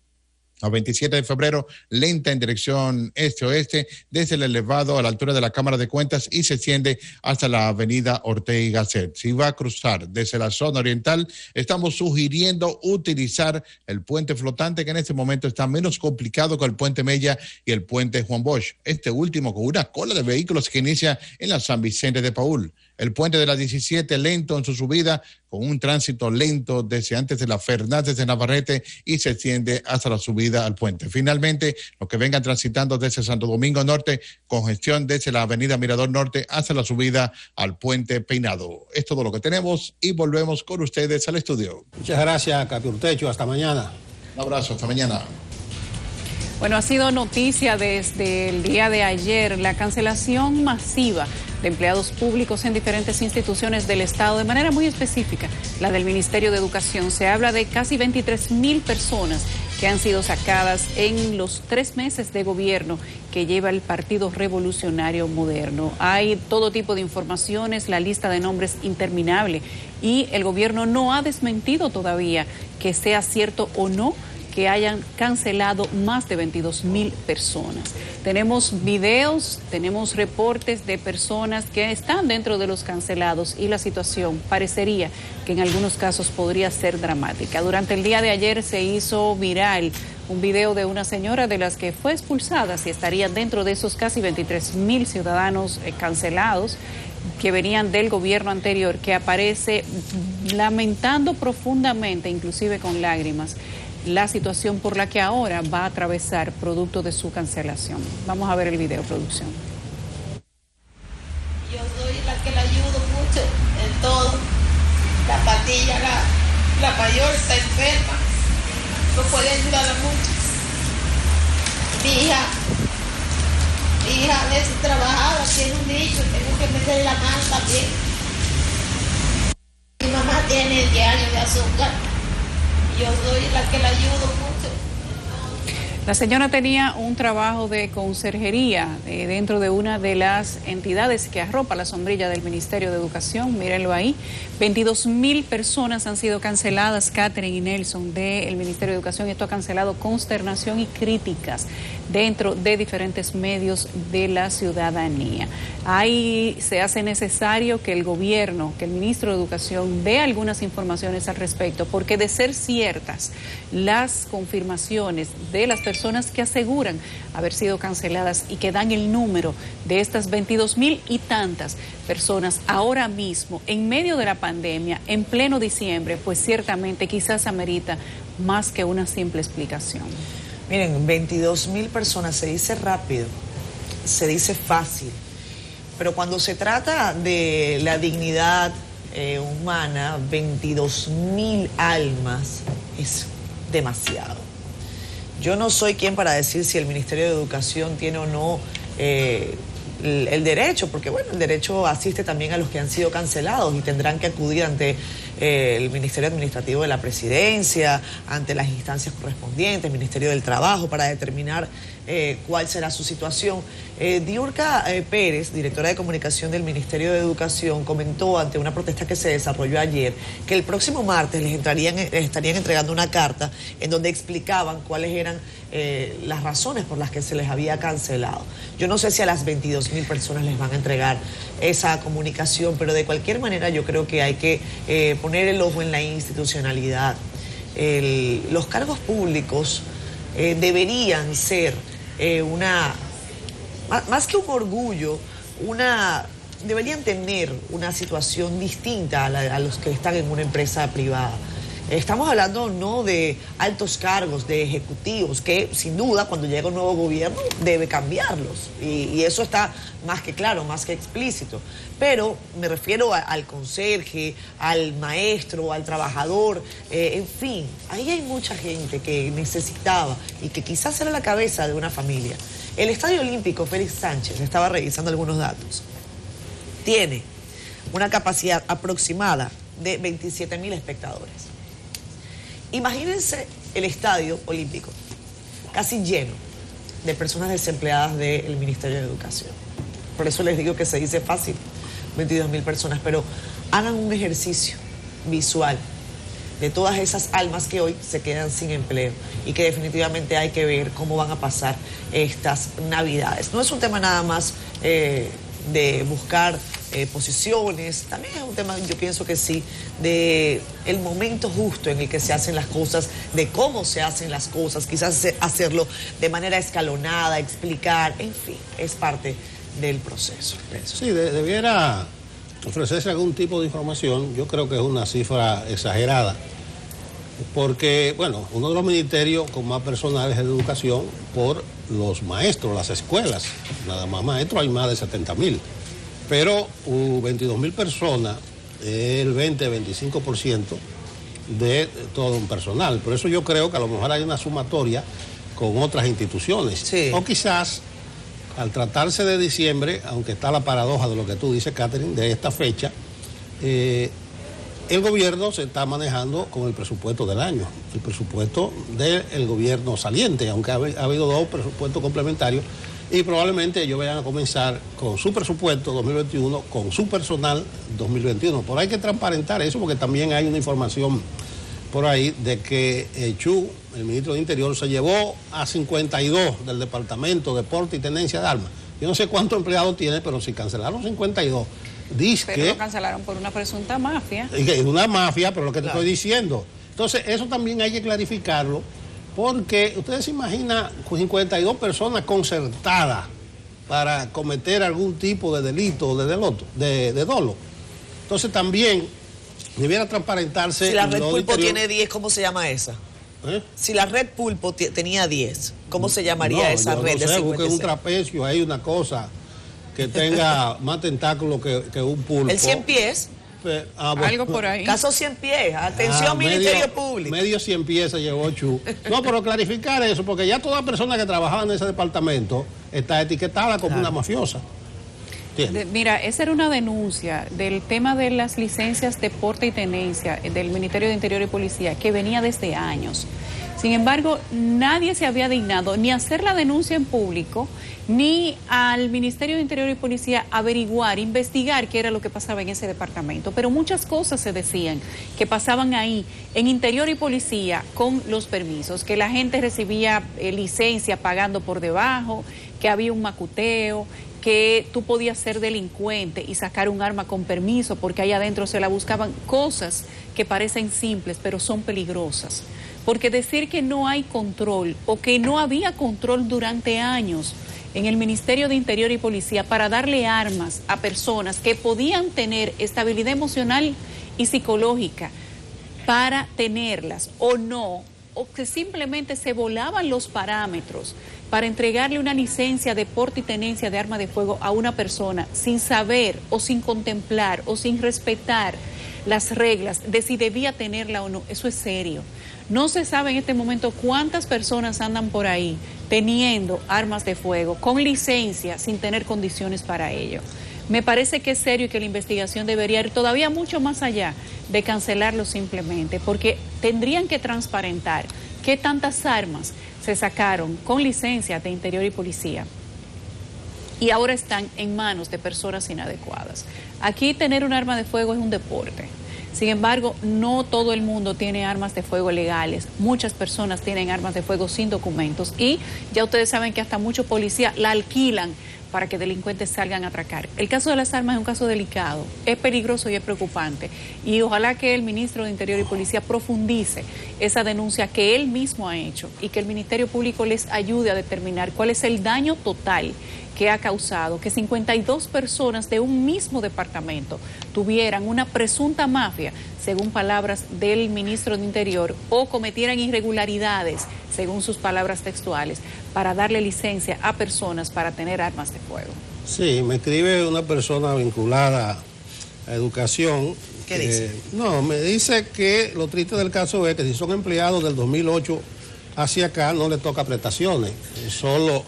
A 27 de febrero, lenta en dirección este-oeste, desde el elevado a la altura de la Cámara de Cuentas y se extiende hasta la avenida Ortega y Gasset. Si va a cruzar desde la zona oriental, estamos sugiriendo utilizar el puente flotante, que en este momento está menos complicado que el puente Mella y el puente Juan Bosch. Este último con una cola de vehículos que inicia en la San Vicente de Paúl. El puente de la 17 lento en su subida, con un tránsito lento desde antes de la Fernández de Navarrete y se extiende hasta la subida al puente. Finalmente, los que vengan transitando desde Santo Domingo Norte, congestión desde la avenida Mirador Norte hasta la subida al puente Peinado. Es todo lo que tenemos y volvemos con ustedes al estudio. Muchas gracias, Capi Urtecho. Hasta mañana. Un abrazo, hasta mañana. Bueno, ha sido noticia desde el día de ayer la cancelación masiva de empleados públicos en diferentes instituciones del Estado, de manera muy específica, la del Ministerio de Educación. Se habla de casi 23,000 personas que han sido sacadas en los 3 meses de gobierno que lleva el Partido Revolucionario Moderno. Hay todo tipo de informaciones, la lista de nombres interminable, y el gobierno no ha desmentido todavía que sea cierto o no que hayan cancelado más de 22,000 personas. Tenemos videos, tenemos reportes de personas que están dentro de los cancelados y la situación parecería que en algunos casos podría ser dramática. Durante el día de ayer se hizo viral un video de una señora de las que fue expulsada, si estaría dentro de esos casi 23,000 ciudadanos cancelados que venían del gobierno anterior, que aparece lamentando profundamente, inclusive con lágrimas, la situación por la que ahora va a atravesar producto de su cancelación. Vamos a ver el video, producción. Yo soy la que la ayudo mucho en todo. La patilla, la mayor está enferma, no puede ayudarla mucho. Mi hija a veces trabajaba, tiene un niño, tengo que meterle la mano también. Mi mamá tiene diario de azúcar. Yo soy la que la ayudo mucho. La señora tenía un trabajo de conserjería dentro de una de las entidades que arropa la sombrilla del Ministerio de Educación. Mírenlo ahí. 22,000 personas han sido canceladas, Catherine y Nelson, del Ministerio de Educación. Esto ha cancelado consternación y críticas dentro de diferentes medios de la ciudadanía. Ahí se hace necesario que el gobierno, que el ministro de Educación dé algunas informaciones al respecto, porque de ser ciertas las confirmaciones de las personas que aseguran haber sido canceladas y que dan el número de estas 22,000 y tantas personas ahora mismo, en medio de la pandemia, en pleno diciembre, pues ciertamente quizás amerita más que una simple explicación. Miren, 22,000 personas, se dice rápido, se dice fácil, pero cuando se trata de la dignidad humana, 22,000 almas es demasiado. Yo no soy quien para decir si el Ministerio de Educación tiene o no el derecho, porque bueno, el derecho asiste también a los que han sido cancelados y tendrán que acudir ante el Ministerio Administrativo de la Presidencia, ante las instancias correspondientes, el Ministerio del Trabajo, para determinar cuál será su situación. Diurka Pérez, directora de comunicación del Ministerio de Educación, comentó ante una protesta que se desarrolló ayer que el próximo martes les estarían entregando una carta en donde explicaban cuáles eran las razones por las que se les había cancelado. Yo no sé si a las 22,000 personas les van a entregar esa comunicación, pero de cualquier manera yo creo que hay que poner el ojo en la institucionalidad. Los cargos públicos deberían ser más que un orgullo, deberían tener una situación distinta a los que están en una empresa privada. Estamos hablando no de altos cargos, de ejecutivos, que sin duda cuando llega un nuevo gobierno debe cambiarlos. Y eso está más que claro, más que explícito. Pero me refiero al conserje, al maestro, al trabajador, en fin, ahí hay mucha gente que necesitaba y que quizás era la cabeza de una familia. El Estadio Olímpico Félix Sánchez, estaba revisando algunos datos, tiene una capacidad aproximada de 27,000 espectadores. Imagínense el Estadio Olímpico, casi lleno de personas desempleadas del Ministerio de Educación. Por eso les digo que se dice fácil, 22,000 personas, pero hagan un ejercicio visual de todas esas almas que hoy se quedan sin empleo y que definitivamente hay que ver cómo van a pasar estas Navidades. No es un tema nada más de buscar posiciones, también es un tema, yo pienso que sí, de el momento justo en el que se hacen las cosas, de cómo se hacen las cosas, quizás hacerlo de manera escalonada, explicar, en fin, es parte del proceso. Sí, debiera ofrecerse algún tipo de información. Yo creo que es una cifra exagerada, porque, bueno, uno de los ministerios con más personal es el de Educación por los maestros, las escuelas. Nada más maestros hay más de 70,000. Pero 22,000 personas es el 20-25% de todo un personal. Por eso yo creo que a lo mejor hay una sumatoria con otras instituciones. Sí. O quizás, al tratarse de diciembre, aunque está la paradoja de lo que tú dices, Catherine, de esta fecha, el gobierno se está manejando con el presupuesto del año, el presupuesto del gobierno saliente, aunque ha habido dos presupuestos complementarios, y probablemente ellos vayan a comenzar con su presupuesto 2021, con su personal 2021. Pero hay que transparentar eso porque también hay una información por ahí de que Chu, el ministro de Interior, se llevó a 52 del Departamento de Porte y Tenencia de Armas. Yo no sé cuántos empleados tiene, pero si cancelaron 52, dice pero que... lo cancelaron por una presunta mafia. Es una mafia, pero lo que te estoy diciendo. Entonces, eso también hay que clarificarlo, porque ustedes se imaginan 52 personas concertadas para cometer algún tipo de delito o de dolo. Entonces, también debiera transparentarse... Si la Red Pulpo tiene 10, ¿cómo se llama esa? Si la Red Pulpo tenía 10, ¿cómo se llamaría esa red de 56? Busquen un trapecio, hay una cosa que tenga más tentáculos que un pulpo. ¿El 100 pies? Bueno. Algo por ahí. Caso 100 pies, atención Ministerio Público. Medio 100 pies se llevó Chu. No, pero clarificar eso, porque ya toda persona que trabajaba en ese departamento está etiquetada como una mafiosa. Mira, esa era una denuncia del tema de las licencias de porte y tenencia del Ministerio de Interior y Policía que venía desde años. Sin embargo, nadie se había dignado ni a hacer la denuncia en público, ni al Ministerio de Interior y Policía averiguar, investigar qué era lo que pasaba en ese departamento. Pero muchas cosas se decían que pasaban ahí, en Interior y Policía, con los permisos, que la gente recibía licencia pagando por debajo, que había un macuteo, que tú podías ser delincuente y sacar un arma con permiso porque ahí adentro se la buscaban, cosas que parecen simples pero son peligrosas. Porque decir que no hay control o que no había control durante años en el Ministerio de Interior y Policía para darle armas a personas que podían tener estabilidad emocional y psicológica para tenerlas o no, o que simplemente se volaban los parámetros para entregarle una licencia de porte y tenencia de arma de fuego a una persona sin saber o sin contemplar o sin respetar las reglas de si debía tenerla o no, eso es serio. No se sabe en este momento cuántas personas andan por ahí teniendo armas de fuego con licencia sin tener condiciones para ello. Me parece que es serio y que la investigación debería ir todavía mucho más allá de cancelarlo simplemente, porque tendrían que transparentar qué tantas armas se sacaron con licencia de Interior y Policía y ahora están en manos de personas inadecuadas. Aquí tener un arma de fuego es un deporte. Sin embargo, no todo el mundo tiene armas de fuego legales. Muchas personas tienen armas de fuego sin documentos y ya ustedes saben que hasta muchos policías la alquilan para que delincuentes salgan a atracar. El caso de las armas es un caso delicado, es peligroso y es preocupante. Y ojalá que el ministro de Interior y Policía profundice esa denuncia que él mismo ha hecho y que el Ministerio Público les ayude a determinar cuál es el daño total que ha causado que 52 personas de un mismo departamento tuvieran una presunta mafia, según palabras del ministro de Interior, o cometieran irregularidades, según sus palabras textuales, para darle licencia a personas para tener armas de fuego. Sí, me escribe una persona vinculada a educación. ¿Qué dice? No, me dice que lo triste del caso es que si son empleados del 2008 hacia acá no le toca prestaciones, solo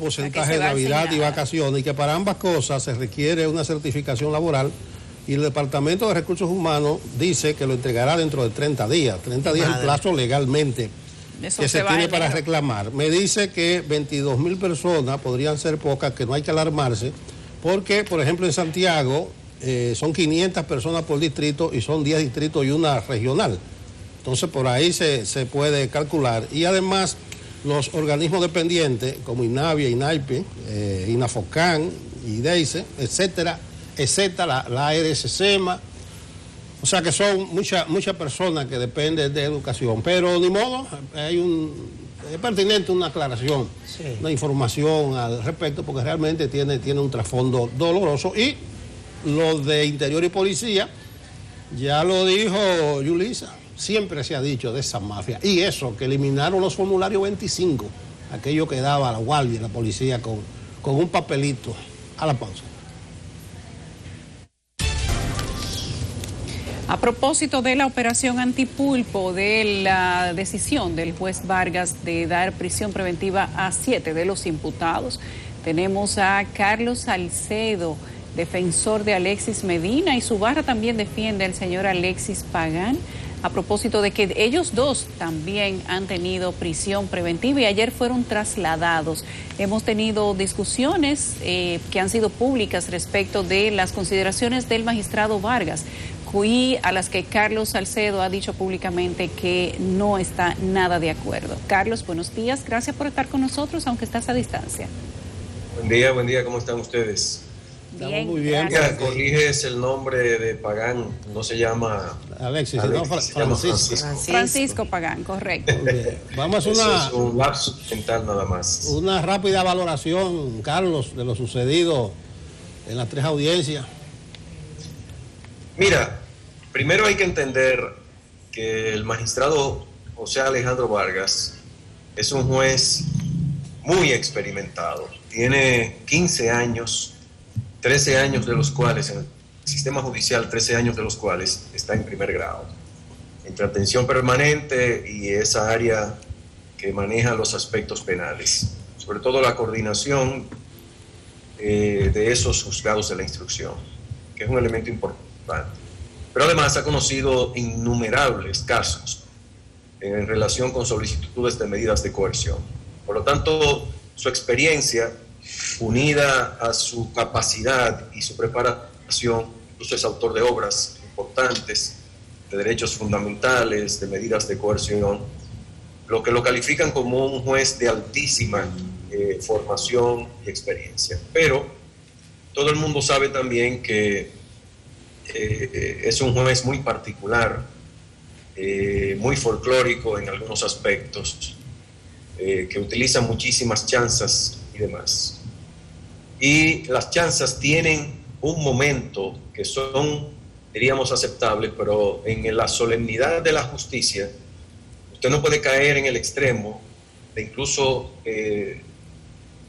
porcentaje de Navidad y vacaciones, y que para ambas cosas se requiere una certificación laboral, y el Departamento de Recursos Humanos dice que lo entregará dentro de 30 días. 30 días es el plazo legalmente que se tiene para reclamar. Me dice que 22,000 personas podrían ser pocas, que no hay que alarmarse, porque, por ejemplo, en Santiago son 500 personas por distrito y son 10 distritos y una regional. Entonces, por ahí se puede calcular. Y además, los organismos dependientes como INAVIA, INAIPE, INAFOCAN, IDEICE, etcétera, la ARS-SEMA, o sea que son muchas personas que dependen de educación, pero ni modo, es pertinente una aclaración, una información al respecto, porque realmente tiene un trasfondo doloroso. Y lo de Interior y Policía, ya lo dijo Yulisa, siempre se ha dicho de esa mafia. Y eso, que eliminaron los formularios 25, aquello que daba la guardia, la policía con un papelito. A la pausa. A propósito de la operación antipulpo, de la decisión del juez Vargas de dar prisión preventiva a 7 de los imputados, tenemos a Carlos Salcedo, defensor de Alexis Medina, y su barra también defiende al señor Alexis Pagán, a propósito de que ellos dos también han tenido prisión preventiva y ayer fueron trasladados. Hemos tenido discusiones que han sido públicas respecto de las consideraciones del magistrado Vargas y a las que Carlos Salcedo ha dicho públicamente que no está nada de acuerdo. Carlos, buenos días, gracias por estar con nosotros, aunque estás a distancia. Buen día, ¿cómo están ustedes? Bien, muy bien. Mira, corriges el nombre de Pagán, no se llama Alexis, Alexis, sino se llama Francisco Pagán, correcto. Vamos a Eso es un lapsus mental nada más. una rápida valoración, Carlos, de lo sucedido en las 3 audiencias. Mira, primero hay que entender que el magistrado José Alejandro Vargas es un juez muy experimentado. Tiene 15 años, 13 años de los cuales, en el sistema judicial, 13 años de los cuales está en primer grado. Entre atención permanente y esa área que maneja los aspectos penales, sobre todo la coordinación de esos juzgados de la instrucción, que es un elemento importante. Pero además ha conocido innumerables casos en relación con solicitudes de medidas de coerción. Por lo tanto, su experiencia, unida a su capacidad y su preparación, incluso es autor de obras importantes de derechos fundamentales, de medidas de coerción, lo que lo califican como un juez de altísima formación y experiencia. Pero todo el mundo sabe también que es un juez muy particular, muy folclórico en algunos aspectos, que utiliza muchísimas chanzas y demás. Y las chanzas tienen un momento que son, diríamos, aceptables, pero en la solemnidad de la justicia, usted no puede caer en el extremo de incluso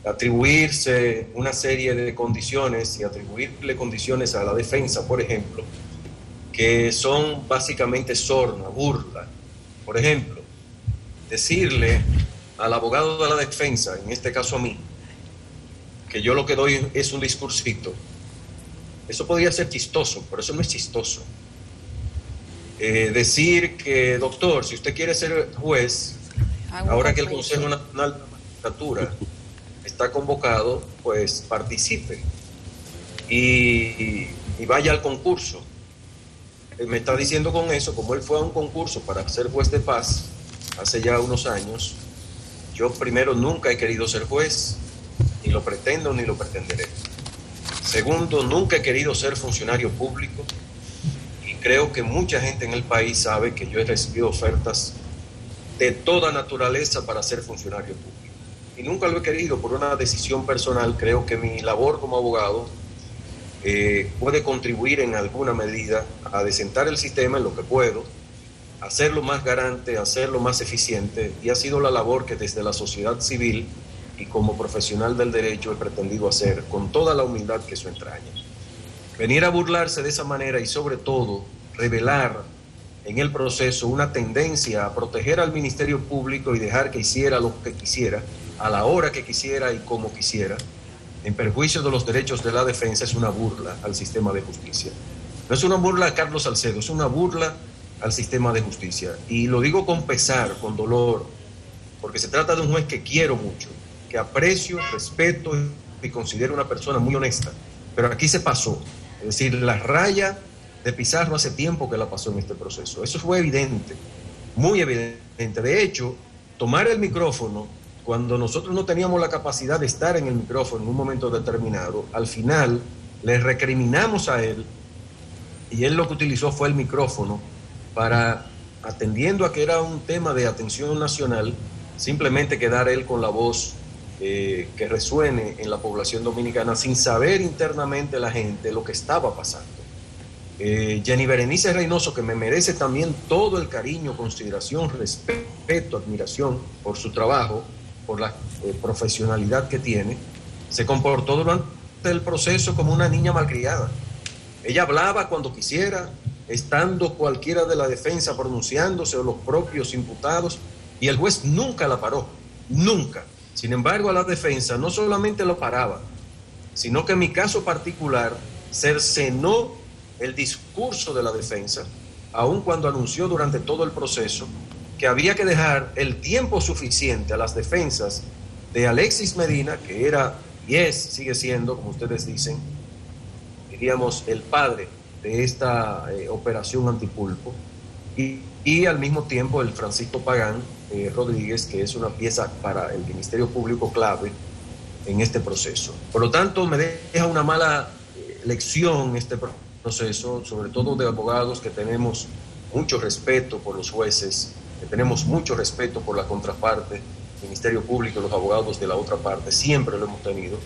atribuirse una serie de condiciones y atribuirle condiciones a la defensa, por ejemplo, que son básicamente sorna, burla. Por ejemplo, decirle al abogado de la defensa, en este caso a mí, que yo lo que doy es un discursito, eso podría ser chistoso, pero eso no es chistoso. Decir que, doctor, si usted quiere ser juez, ahora que el Consejo Nacional de la Magistratura está convocado, pues participe y vaya al concurso. Él me está diciendo con eso, como él fue a un concurso para ser juez de paz hace ya unos años, yo primero nunca he querido ser juez, ni lo pretendo ni lo pretenderé. Segundo, nunca he querido ser funcionario público y creo que mucha gente en el país sabe que yo he recibido ofertas de toda naturaleza para ser funcionario público. Y nunca lo he querido por una decisión personal. Creo que mi labor como abogado puede contribuir en alguna medida a desentar el sistema en lo que puedo, hacerlo más garante, hacerlo más eficiente, y ha sido la labor que desde la sociedad civil y como profesional del derecho he pretendido hacer con toda la humildad que eso entraña. Venir a burlarse de esa manera y sobre todo revelar en el proceso una tendencia a proteger al Ministerio Público y dejar que hiciera lo que quisiera, a la hora que quisiera y como quisiera, en perjuicio de los derechos de la defensa, es una burla al sistema de justicia. No es una burla a Carlos Salcedo, es una burla al sistema de justicia. Y lo digo con pesar, con dolor, porque se trata de un juez que quiero mucho, que aprecio, respeto y considero una persona muy honesta. Pero aquí se pasó. Es decir, la raya de Pizarro hace tiempo que la pasó en este proceso. Eso fue evidente, muy evidente. De hecho, tomar el micrófono cuando nosotros no teníamos la capacidad de estar en el micrófono en un momento determinado, al final le recriminamos a él y él lo que utilizó fue el micrófono para, atendiendo a que era un tema de atención nacional, simplemente quedar él con la voz que resuene en la población dominicana sin saber internamente la gente lo que estaba pasando. Jenny Berenice Reynoso, que me merece también todo el cariño, consideración, respeto, admiración por su trabajo, por la profesionalidad que tiene, se comportó durante el proceso como una niña malcriada. Ella hablaba cuando quisiera, estando cualquiera de la defensa pronunciándose o los propios imputados, y el juez nunca la paró, nunca. Sin embargo, a la defensa no solamente lo paraba, sino que en mi caso particular cercenó el discurso de la defensa, aun cuando anunció durante todo el proceso que había que dejar el tiempo suficiente a las defensas de Alexis Medina, que era y sigue siendo, como ustedes dicen, diríamos, el padre de esta operación antipulpo, y al mismo tiempo el Francisco Pagán Rodríguez, que es una pieza para el Ministerio Público clave en este proceso. Por lo tanto, me deja una mala lección este proceso, sobre todo de abogados que tenemos mucho respeto por los jueces, que tenemos mucho respeto por la contraparte, el Ministerio Público y los abogados de la otra parte, siempre lo hemos tenido,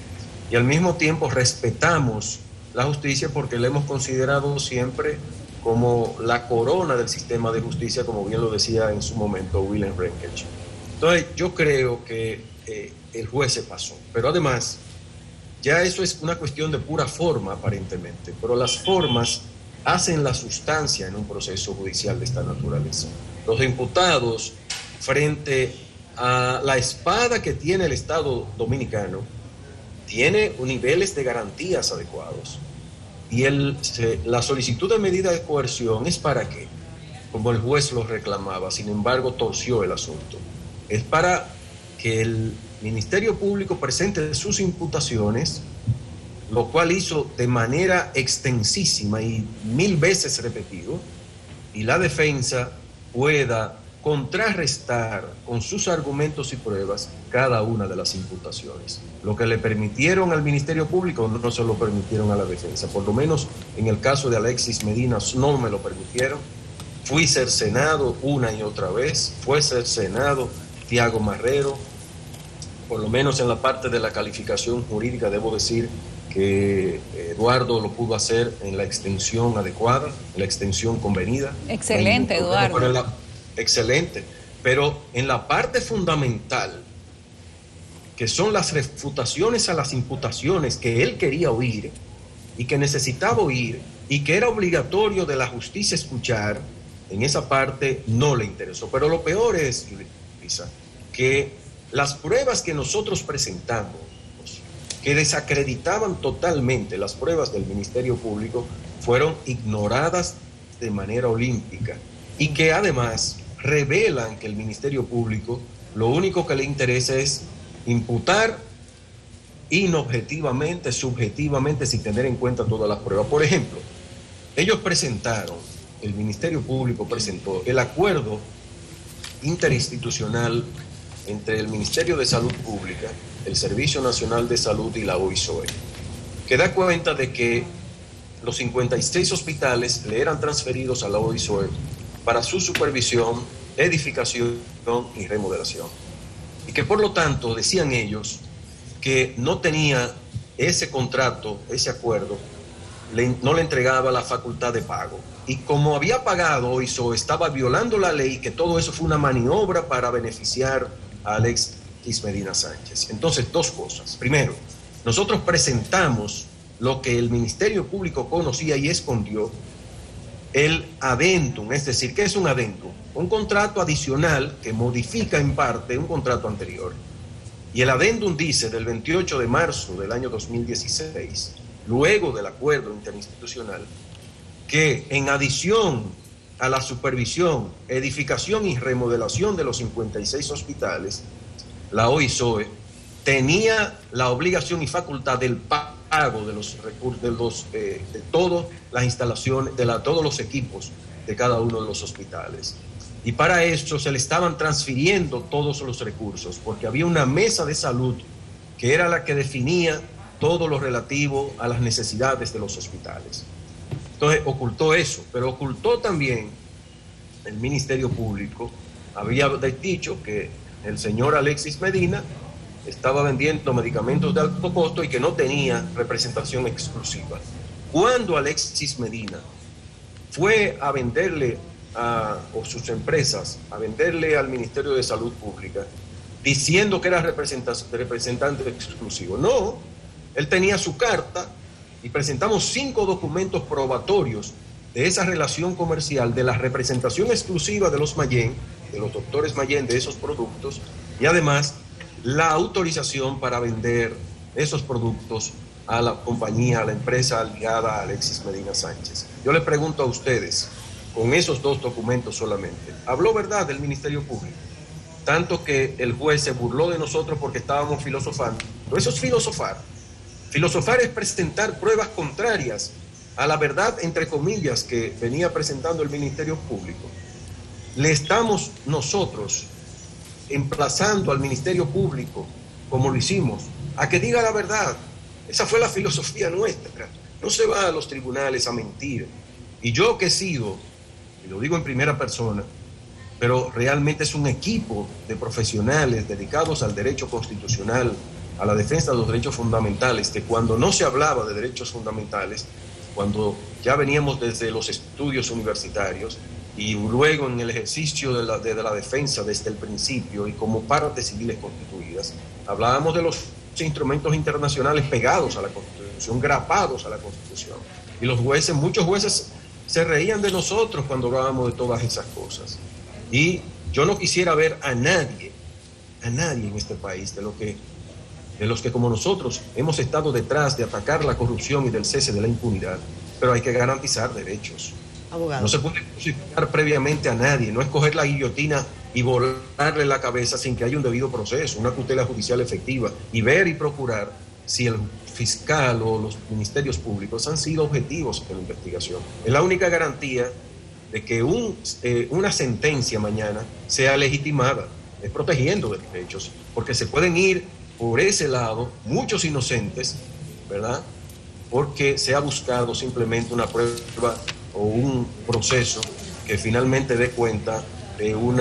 y al mismo tiempo respetamos la justicia porque la hemos considerado siempre como la corona del sistema de justicia, como bien lo decía en su momento Wilhelm Rehnquist. Entonces, yo creo que el juez se pasó, pero además, ya eso es una cuestión de pura forma aparentemente, pero las formas hacen la sustancia en un proceso judicial de esta naturaleza. Los imputados, frente a la espada que tiene el Estado dominicano, tiene niveles de garantías adecuados. Y la solicitud de medida de coerción es para qué, como el juez lo reclamaba, sin embargo torció el asunto. Es para que el Ministerio Público presente sus imputaciones, lo cual hizo de manera extensísima y 1000 veces repetido, y la defensa pueda contrarrestar con sus argumentos y pruebas cada una de las imputaciones. Lo que le permitieron al Ministerio Público no se lo permitieron a la defensa, por lo menos en el caso de Alexis Medina no me lo permitieron. Fui cercenado una y otra vez, fue cercenado Tiago Marrero, por lo menos en la parte de la calificación jurídica debo decir que Eduardo lo pudo hacer en la extensión adecuada, en la extensión convenida. Excelente, Eduardo. Excelente, pero en la parte fundamental, que son las refutaciones a las imputaciones que él quería oír y que necesitaba oír y que era obligatorio de la justicia escuchar, en esa parte no le interesó. Pero lo peor es, Lisa, que las pruebas que nosotros presentamos, que desacreditaban totalmente las pruebas del Ministerio Público, fueron ignoradas de manera olímpica y que además revelan que el Ministerio Público lo único que le interesa es imputar inobjetivamente, subjetivamente, sin tener en cuenta todas las pruebas. Por ejemplo, ellos presentaron, el Ministerio Público presentó el acuerdo interinstitucional entre el Ministerio de Salud Pública, el Servicio Nacional de Salud y la OISOE, que da cuenta de que los 56 hospitales le eran transferidos a la OISOE para su supervisión, edificación y remodelación. Y que por lo tanto, decían ellos, que no tenía ese contrato, ese acuerdo, no le entregaba la facultad de pago. Y como había pagado OISOE, estaba violando la ley, que todo eso fue una maniobra para beneficiar a Alexis Medina Sánchez. Entonces, dos cosas. Primero, nosotros presentamos lo que el Ministerio Público conocía y escondió, el adendum, es decir, ¿qué es un adendum? Un contrato adicional que modifica en parte un contrato anterior. Y el adendum dice, del 28 de marzo del año 2016, luego del acuerdo interinstitucional, que en adición a la supervisión, edificación y remodelación de los 56 hospitales, la OISOE tenía la obligación y facultad del pago de los recursos, de todas las instalaciones, todos los equipos de cada uno de los hospitales. Y para eso se le estaban transfiriendo todos los recursos, porque había una mesa de salud que era la que definía todo lo relativo a las necesidades de los hospitales. Entonces ocultó eso, pero ocultó también el Ministerio Público, había dicho que el señor Alexis Medina estaba vendiendo medicamentos de alto costo y que no tenía representación exclusiva. Cuando Alexis Medina fue a venderle o sus empresas, a venderle al Ministerio de Salud Pública, diciendo que era representante exclusivo. No, él tenía su carta y presentamos 5 documentos probatorios de esa relación comercial, de la representación exclusiva de los Mayén, de los doctores Mayén de esos productos, y además la autorización para vender esos productos a la compañía, a la empresa ligada a Alexis Medina Sánchez. Yo le pregunto a ustedes, con esos 2 documentos solamente, ¿habló verdad del Ministerio Público? Tanto que el juez se burló de nosotros porque estábamos filosofando. Pero eso es filosofar. Filosofar es presentar pruebas contrarias a la verdad, entre comillas, que venía presentando el Ministerio Público, le estamos nosotros emplazando al Ministerio Público, como lo hicimos, a que diga la verdad. Esa fue la filosofía nuestra. No se va a los tribunales a mentir. Y yo que he sido, y lo digo en primera persona, pero realmente es un equipo de profesionales dedicados al derecho constitucional, a la defensa de los derechos fundamentales, que cuando no se hablaba de derechos fundamentales, cuando ya veníamos desde los estudios universitarios y luego en el ejercicio de la defensa desde el principio y como partes civiles constituidas, hablábamos de los instrumentos internacionales pegados a la Constitución, grapados a la Constitución. Y los jueces, muchos jueces se reían de nosotros cuando hablábamos de todas esas cosas. Y yo no quisiera ver a nadie en este país de los que como nosotros hemos estado detrás de atacar la corrupción y del cese de la impunidad, pero hay que garantizar derechos. Abogado. No se puede crucificar previamente a nadie, no es coger la guillotina y volarle la cabeza sin que haya un debido proceso, una tutela judicial efectiva, y ver y procurar si el fiscal o los ministerios públicos han sido objetivos en la investigación. Es la única garantía de que una sentencia mañana sea legitimada, es protegiendo derechos, porque se pueden ir por ese lado muchos inocentes, ¿verdad? Porque se ha buscado simplemente una prueba o un proceso que finalmente dé cuenta de un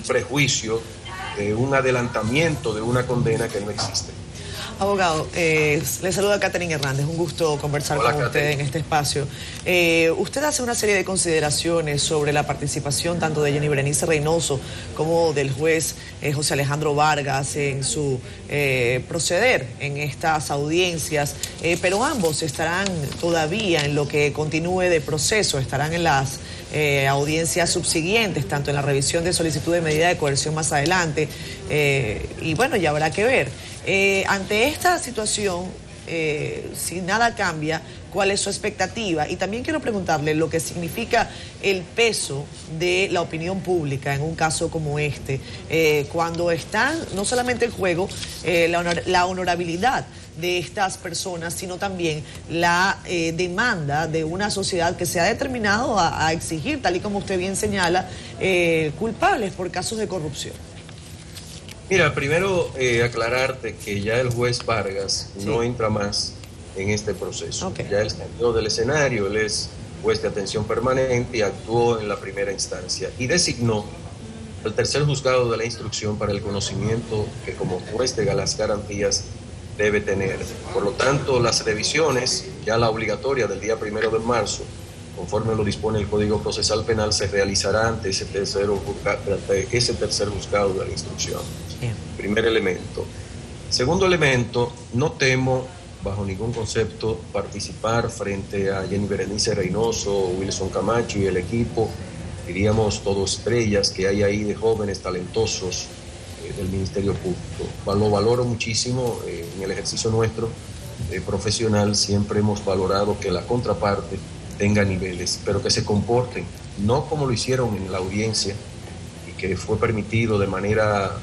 prejuicio, de un adelantamiento de una condena que no existe. Abogado, le saluda Catherine Hernández, un gusto conversar con usted en este espacio. Usted hace una serie de consideraciones sobre la participación tanto de Jenny Berenice Reynoso como del juez José Alejandro Vargas en su proceder en estas audiencias, pero ambos estarán todavía en lo que continúe de proceso, estarán en las audiencias subsiguientes, tanto en la revisión de solicitud de medida de coerción más adelante, y bueno, ya habrá que ver. Ante esta situación, si nada cambia, ¿cuál es su expectativa? Y también quiero preguntarle lo que significa el peso de la opinión pública en un caso como este, cuando están no solamente en juego la honorabilidad de estas personas, sino también la demanda de una sociedad que se ha determinado a exigir, tal y como usted bien señala, culpables por casos de corrupción. Mira, primero aclararte que ya el juez Vargas no entra más en este proceso. Ya él salió del escenario, él es juez de atención permanente y actuó en la primera instancia y designó al tercer juzgado de la instrucción para el conocimiento que como juez de las garantías debe tener. Por lo tanto, las revisiones, ya la obligatoria del día 1 de marzo, conforme lo dispone el Código Procesal Penal, se realizará ante ese tercer juzgado de la instrucción. Bien. Primer elemento. Segundo elemento, no temo bajo ningún concepto participar frente a Jenny Berenice Reynoso, Wilson Camacho y el equipo, diríamos todos estrellas que hay ahí de jóvenes talentosos del Ministerio Público. Lo valoro muchísimo en el ejercicio nuestro profesional, siempre hemos valorado que la contraparte tenga niveles, pero que se comporten, no como lo hicieron en la audiencia, y que fue permitido de manera,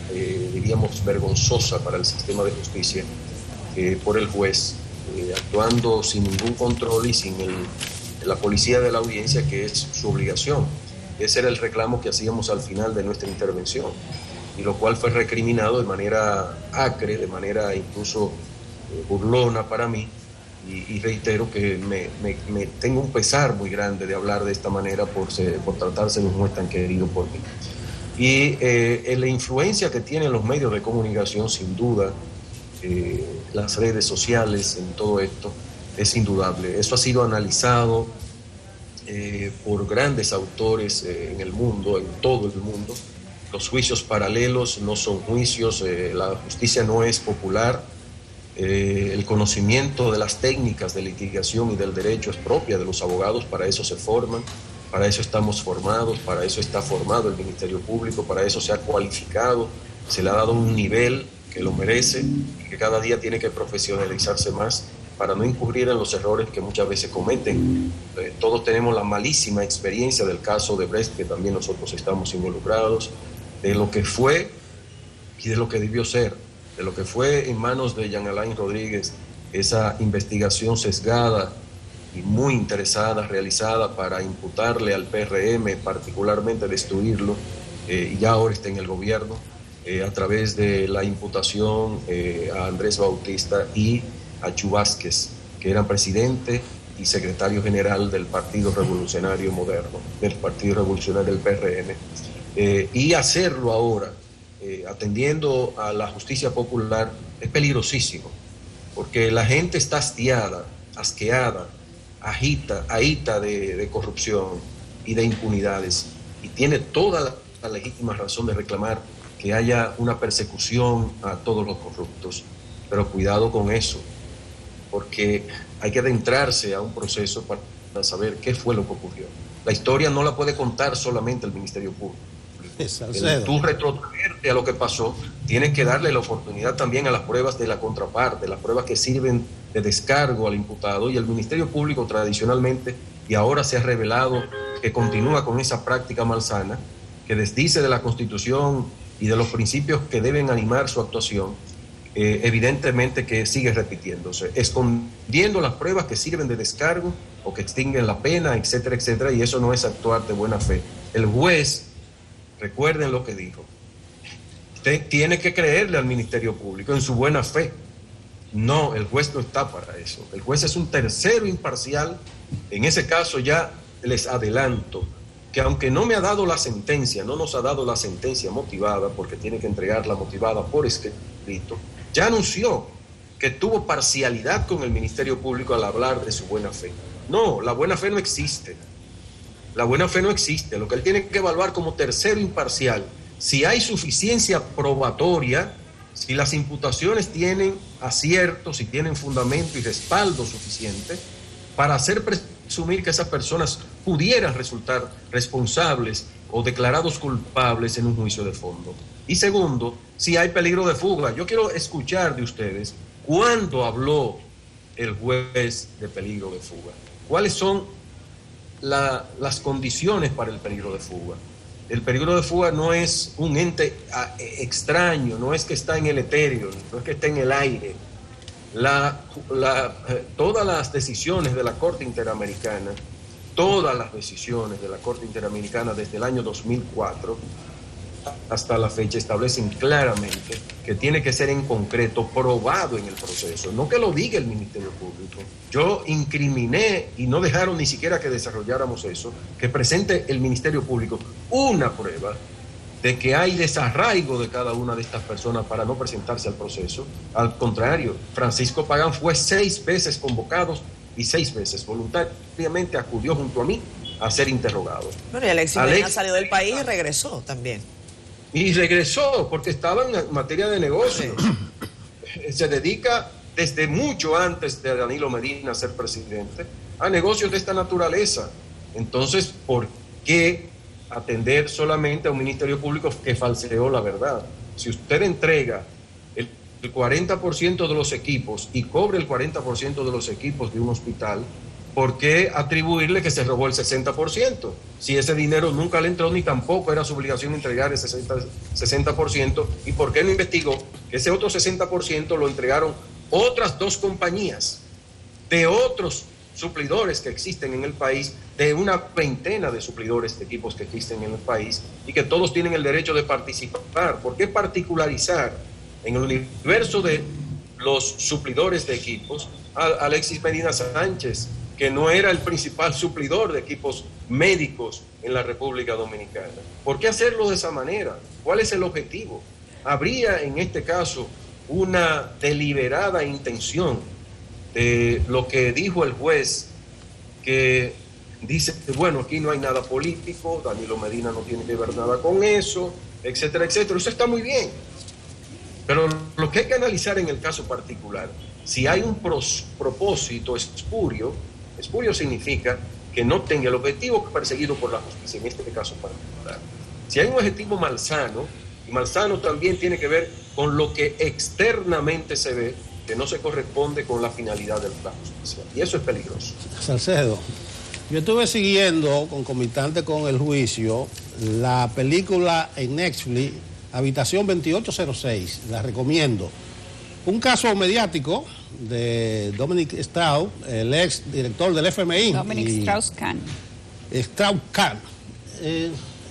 diríamos, vergonzosa para el sistema de justicia, por el juez, actuando sin ningún control y sin la policía de la audiencia, que es su obligación. Ese era el reclamo que hacíamos al final de nuestra intervención, y lo cual fue recriminado de manera acre, de manera incluso burlona para mí. Y reitero que me tengo un pesar muy grande de hablar de esta manera por tratarse de un juez tan querido por mí. Y la influencia que tienen los medios de comunicación, sin duda, las redes sociales en todo esto, es indudable. Eso ha sido analizado por grandes autores en el mundo, en todo el mundo. Los juicios paralelos no son juicios, la justicia no es popular. El conocimiento de las técnicas de litigación y del derecho es propia de los abogados, para eso se forman, para eso estamos formados, para eso está formado el Ministerio Público, para eso se ha cualificado, se le ha dado un nivel que lo merece y que cada día tiene que profesionalizarse más para no incurrir en los errores que muchas veces cometen. Todos tenemos la malísima experiencia del caso de Brecht, que también nosotros estamos involucrados, de lo que fue y de lo que debió ser, de lo que fue en manos de Jean Alain Rodríguez, esa investigación sesgada y muy interesada, realizada para imputarle al PRM, particularmente destruirlo, y ya ahora está en el gobierno, a través de la imputación a Andrés Bautista y a Chu Vázquez, que eran presidente y secretario general del Partido Revolucionario Moderno, del Partido Revolucionario del PRM, y hacerlo ahora, atendiendo a la justicia popular, es peligrosísimo, porque la gente está hastiada, asqueada, ahita de corrupción y de impunidades, y tiene toda la legítima razón de reclamar que haya una persecución a todos los corruptos. Pero cuidado con eso, porque hay que adentrarse a un proceso para saber qué fue lo que ocurrió. La historia no la puede contar solamente el Ministerio Público. Tú retrotraerte a lo que pasó, tienes que darle la oportunidad también a las pruebas de la contraparte, las pruebas que sirven de descargo al imputado, y el Ministerio Público tradicionalmente, y ahora se ha revelado que continúa con esa práctica malsana, que desdice de la Constitución y de los principios que deben animar su actuación, evidentemente que sigue repitiéndose, escondiendo las pruebas que sirven de descargo o que extinguen la pena, etcétera, etcétera, y eso no es actuar de buena fe. El juez, recuerden lo que dijo, usted tiene que creerle al Ministerio Público en su buena fe. No, el juez no está para eso. El juez es un tercero imparcial. En ese caso ya les adelanto que aunque no me ha dado la sentencia, no nos ha dado la sentencia motivada, porque tiene que entregarla motivada por escrito, ya anunció que tuvo parcialidad con el Ministerio Público al hablar de su buena fe. No, la buena fe no existe. La buena fe no existe. Lo que él tiene que evaluar como tercero imparcial, si hay suficiencia probatoria, si las imputaciones tienen aciertos, si tienen fundamento y respaldo suficiente para hacer presumir que esas personas pudieran resultar responsables o declarados culpables en un juicio de fondo. Y segundo, si hay peligro de fuga. Yo quiero escuchar de ustedes cuándo habló el juez de peligro de fuga. ¿Cuáles son las condiciones para el peligro de fuga? El peligro de fuga no es un ente extraño, no es que está en el etéreo, no es que está en el aire. Todas las decisiones de la Corte Interamericana, desde el año 2004 hasta la fecha establecen claramente que tiene que ser en concreto probado en el proceso, no que lo diga el Ministerio Público. Yo incriminé y no dejaron ni siquiera que desarrolláramos eso, que presente el Ministerio Público una prueba de que hay desarraigo de cada una de estas personas para no presentarse al proceso. Al contrario, Francisco Pagán fue 6 veces convocado y 6 veces voluntariamente acudió junto a mí a ser interrogado. Bueno, y Alexis Medina salió del país y regresó también. Y regresó porque estaba en materia de negocios. Sí. Se dedica desde mucho antes de Danilo Medina ser presidente a negocios de esta naturaleza. Entonces, ¿por qué atender solamente a un Ministerio Público que falseó la verdad? Si usted entrega el 40% de los equipos y cobre el 40% de los equipos de un hospital, ¿por qué atribuirle que se robó el 60%? Si ese dinero nunca le entró ni tampoco era su obligación entregar ese 60%, ¿y por qué no investigó que ese otro 60% lo entregaron otras 2 compañías de otros suplidores que existen en el país, de una veintena de suplidores de equipos que existen en el país y que todos tienen el derecho de participar? ¿Por qué particularizar en el universo de los suplidores de equipos a Alexis Medina Sánchez, que no era el principal suplidor de equipos médicos en la República Dominicana? ¿Por qué hacerlo de esa manera? ¿Cuál es el objetivo? ¿Habría en este caso una deliberada intención de lo que dijo el juez, que dice que bueno, aquí no hay nada político, Danilo Medina no tiene que ver nada con eso, etcétera, etcétera? Eso está muy bien, pero lo que hay que analizar en el caso particular, si hay un propósito espurio significa que no tenga el objetivo perseguido por la justicia, en este caso particular. Si hay un objetivo malsano, y malsano también tiene que ver con lo que externamente se ve, que no se corresponde con la finalidad de la justicia, y eso es peligroso. Salcedo, yo estuve siguiendo, concomitante con el juicio, la película en Netflix, Habitación 2806, la recomiendo. Un caso mediático de Dominic Strauss, el ex director del FMI. Dominic Strauss-Kahn. Strauss-Kahn.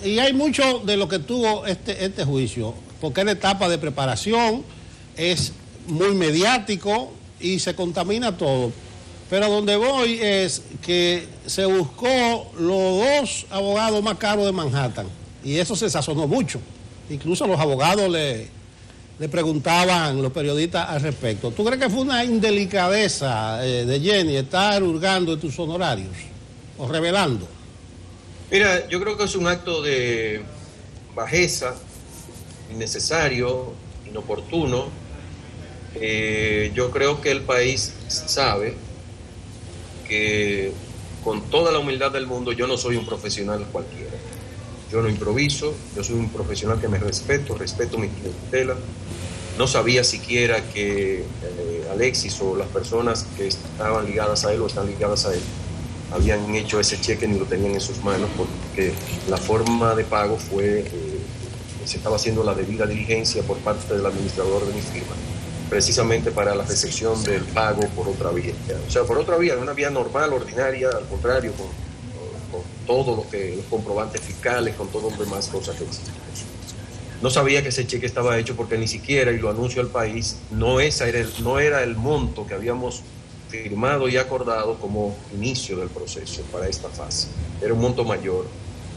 Y hay mucho de lo que tuvo este juicio, porque es la etapa de preparación, es muy mediático y se contamina todo. Pero donde voy es que se buscó los 2 abogados más caros de Manhattan y eso se sazonó mucho. Incluso los abogados le preguntaban, los periodistas, al respecto. ¿Tú crees que fue una indelicadeza de Jenny estar hurgando en tus honorarios o revelando? Mira, yo creo que es un acto de bajeza, innecesario, inoportuno. Yo creo que el país sabe que con toda la humildad del mundo yo no soy un profesional cualquiera. Yo no improviso, yo soy un profesional que me respeto mi clientela. No sabía siquiera que Alexis o las personas que estaban ligadas a él o están ligadas a él habían hecho ese cheque ni lo tenían en sus manos, porque la forma de pago fue, se estaba haciendo la debida diligencia por parte del administrador de mi firma, precisamente para la recepción del pago por otra vía. O sea, por otra vía, una vía normal, ordinaria, al contrario, con todo lo que los comprobantes fiscales, con todo lo demás cosas que existen. No sabía que ese cheque estaba hecho porque ni siquiera, y lo anuncio al país, no era el monto que habíamos firmado y acordado como inicio del proceso para esta fase. Era un monto mayor.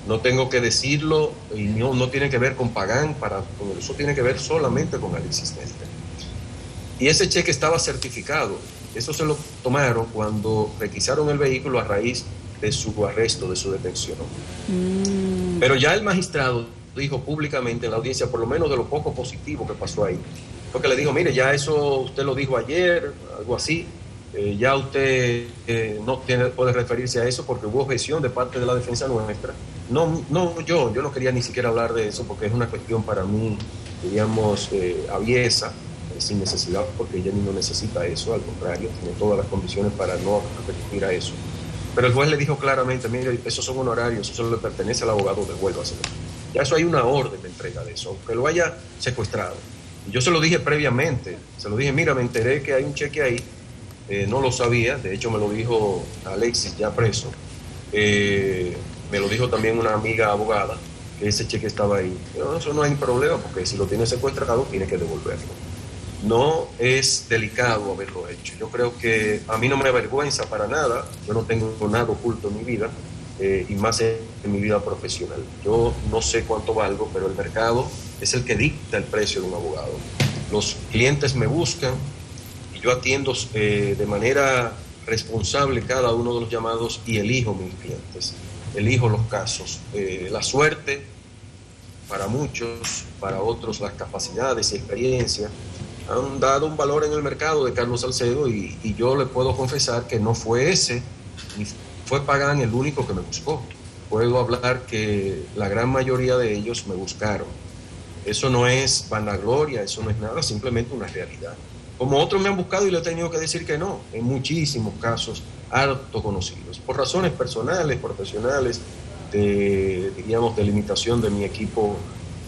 No tengo que decirlo y no tiene que ver con Pagán, eso tiene que ver solamente con Alexis Melter. Y ese cheque estaba certificado. Eso se lo tomaron cuando requisaron el vehículo a raíz de su arresto, de su detención. Pero ya el magistrado dijo públicamente en la audiencia, por lo menos de lo poco positivo que pasó ahí, porque le dijo, mire, ya eso usted lo dijo ayer, algo así, ya usted no puede referirse a eso porque hubo objeción de parte de la defensa nuestra. Yo no quería ni siquiera hablar de eso porque es una cuestión para mí, digamos, aviesa, sin necesidad, porque Jenny no necesita eso, al contrario, tiene todas las condiciones para no recurrir a eso. Pero el juez le dijo claramente, mire, esos son honorarios, eso le pertenece al abogado, devuélvaselo. Ya eso hay una orden de entrega de eso, aunque lo haya secuestrado. Yo se lo dije previamente, se lo dije, mira, me enteré que hay un cheque ahí, no lo sabía, de hecho me lo dijo Alexis ya preso, me lo dijo también una amiga abogada, que ese cheque estaba ahí. Pero eso no hay problema, porque si lo tiene secuestrado, tiene que devolverlo. No es delicado haberlo hecho. Yo creo que a mí no me avergüenza para nada, yo no tengo nada oculto en mi vida, y más en mi vida profesional. Yo no sé cuánto valgo, pero el mercado es el que dicta el precio de un abogado. Los clientes me buscan y yo atiendo de manera responsable cada uno de los llamados y elijo mis clientes, elijo los casos. La suerte para muchos, para otros las capacidades y experiencia han dado un valor en el mercado de Carlos Salcedo y yo le puedo confesar que no fue ese, ni fue Pagán el único que me buscó. Puedo hablar que la gran mayoría de ellos me buscaron. Eso no es vanagloria, eso no es nada, simplemente una realidad. Como otros me han buscado y le he tenido que decir que no, en muchísimos casos harto conocidos, por razones personales, profesionales, de limitación de mi equipo,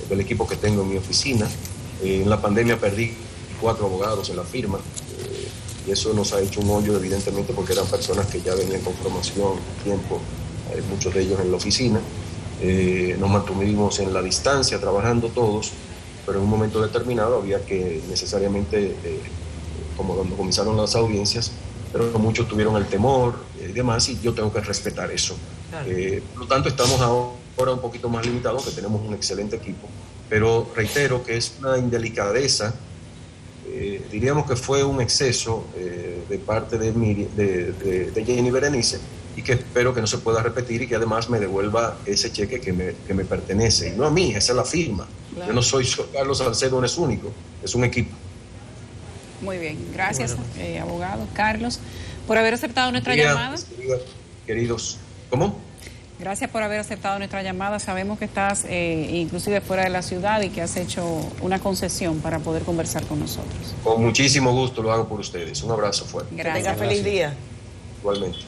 del equipo que tengo en mi oficina. En la pandemia perdí 4 abogados en la firma, y eso nos ha hecho un hoyo, evidentemente, porque eran personas que ya venían con formación, tiempo, muchos de ellos en la oficina. Nos mantuvimos en la distancia, trabajando todos, pero en un momento determinado había que necesariamente, como cuando comenzaron las audiencias, pero muchos tuvieron el temor y demás, y yo tengo que respetar eso. Claro. Por lo tanto, estamos ahora un poquito más limitados, que tenemos un excelente equipo, pero reitero que es una indelicadeza, diríamos que fue un exceso de parte de Jenny Berenice, y que espero que no se pueda repetir y que además me devuelva ese cheque que me pertenece, y no a mí, esa es la firma. Claro. Yo no soy Carlos Salcedo, no es único, es un equipo. Muy bien, gracias, abogado Carlos, por haber aceptado nuestra llamada. Queridos, ¿cómo? Gracias por haber aceptado nuestra llamada. Sabemos que estás inclusive fuera de la ciudad y que has hecho una concesión para poder conversar con nosotros. Con muchísimo gusto lo hago por ustedes. Un abrazo fuerte. Gracias. Que tenga feliz día. Igualmente.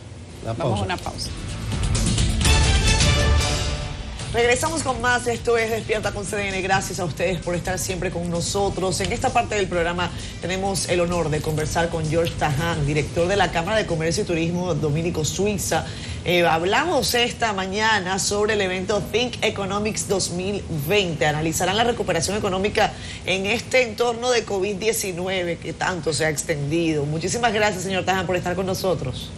Vamos a una pausa. Regresamos con más. Esto es Despierta con CDN. Gracias a ustedes por estar siempre con nosotros. En esta parte del programa tenemos el honor de conversar con George Tahán, director de la Cámara de Comercio y Turismo Dominico-Suiza. Hablamos esta mañana sobre el evento Think Economics 2020. Analizarán la recuperación económica en este entorno de COVID-19 que tanto se ha extendido. Muchísimas gracias, señor Tahán, por estar con nosotros.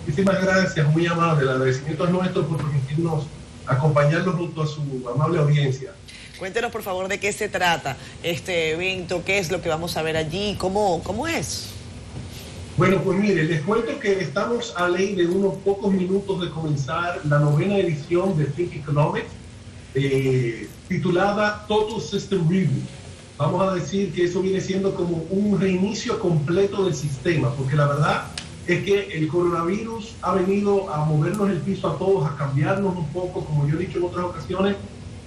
Muchísimas gracias, muy amable. El agradecimiento es nuestro por permitirnos acompañarlo junto a su amable audiencia. Cuéntenos, por favor, de qué se trata este evento, qué es lo que vamos a ver allí, cómo es. Bueno, pues mire, les cuento que estamos a ley de unos pocos minutos de comenzar la 9ª edición de Think Economics, titulada Total System Review. Vamos a decir que eso viene siendo como un reinicio completo del sistema, porque la verdad es que el coronavirus ha venido a movernos el piso a todos, a cambiarnos un poco, como yo he dicho en otras ocasiones.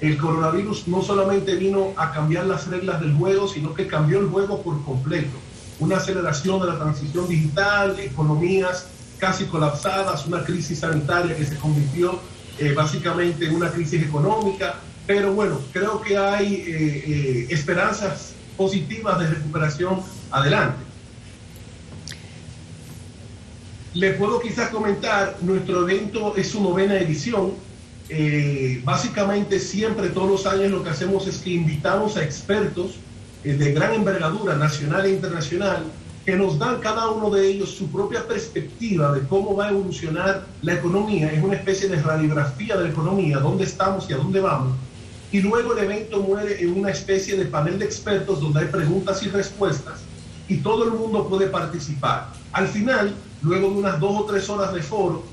El coronavirus no solamente vino a cambiar las reglas del juego, sino que cambió el juego por completo. Una aceleración de la transición digital, economías casi colapsadas, una crisis sanitaria que se convirtió básicamente en una crisis económica. Pero bueno, creo que hay esperanzas positivas de recuperación adelante. Le puedo quizás comentar, nuestro evento es su 9ª edición. Básicamente siempre, todos los años, lo que hacemos es que invitamos a expertos de gran envergadura nacional e internacional que nos dan cada uno de ellos su propia perspectiva de cómo va a evolucionar la economía. Es una especie de radiografía de la economía, dónde estamos y a dónde vamos. Y luego el evento muere en una especie de panel de expertos donde hay preguntas y respuestas y todo el mundo puede participar. Al final, luego de unas 2 o 3 horas de foro,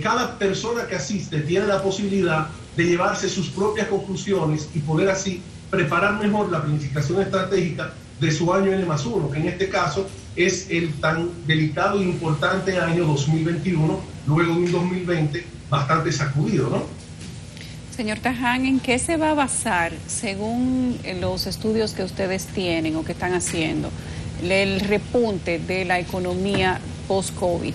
cada persona que asiste tiene la posibilidad de llevarse sus propias conclusiones y poder así preparar mejor la planificación estratégica de su año N+1, que en este caso es el tan delicado e importante año 2021, luego de un 2020 bastante sacudido, ¿no? Señor Tahán, ¿en qué se va a basar, según los estudios que ustedes tienen o que están haciendo, el repunte de la economía post-COVID?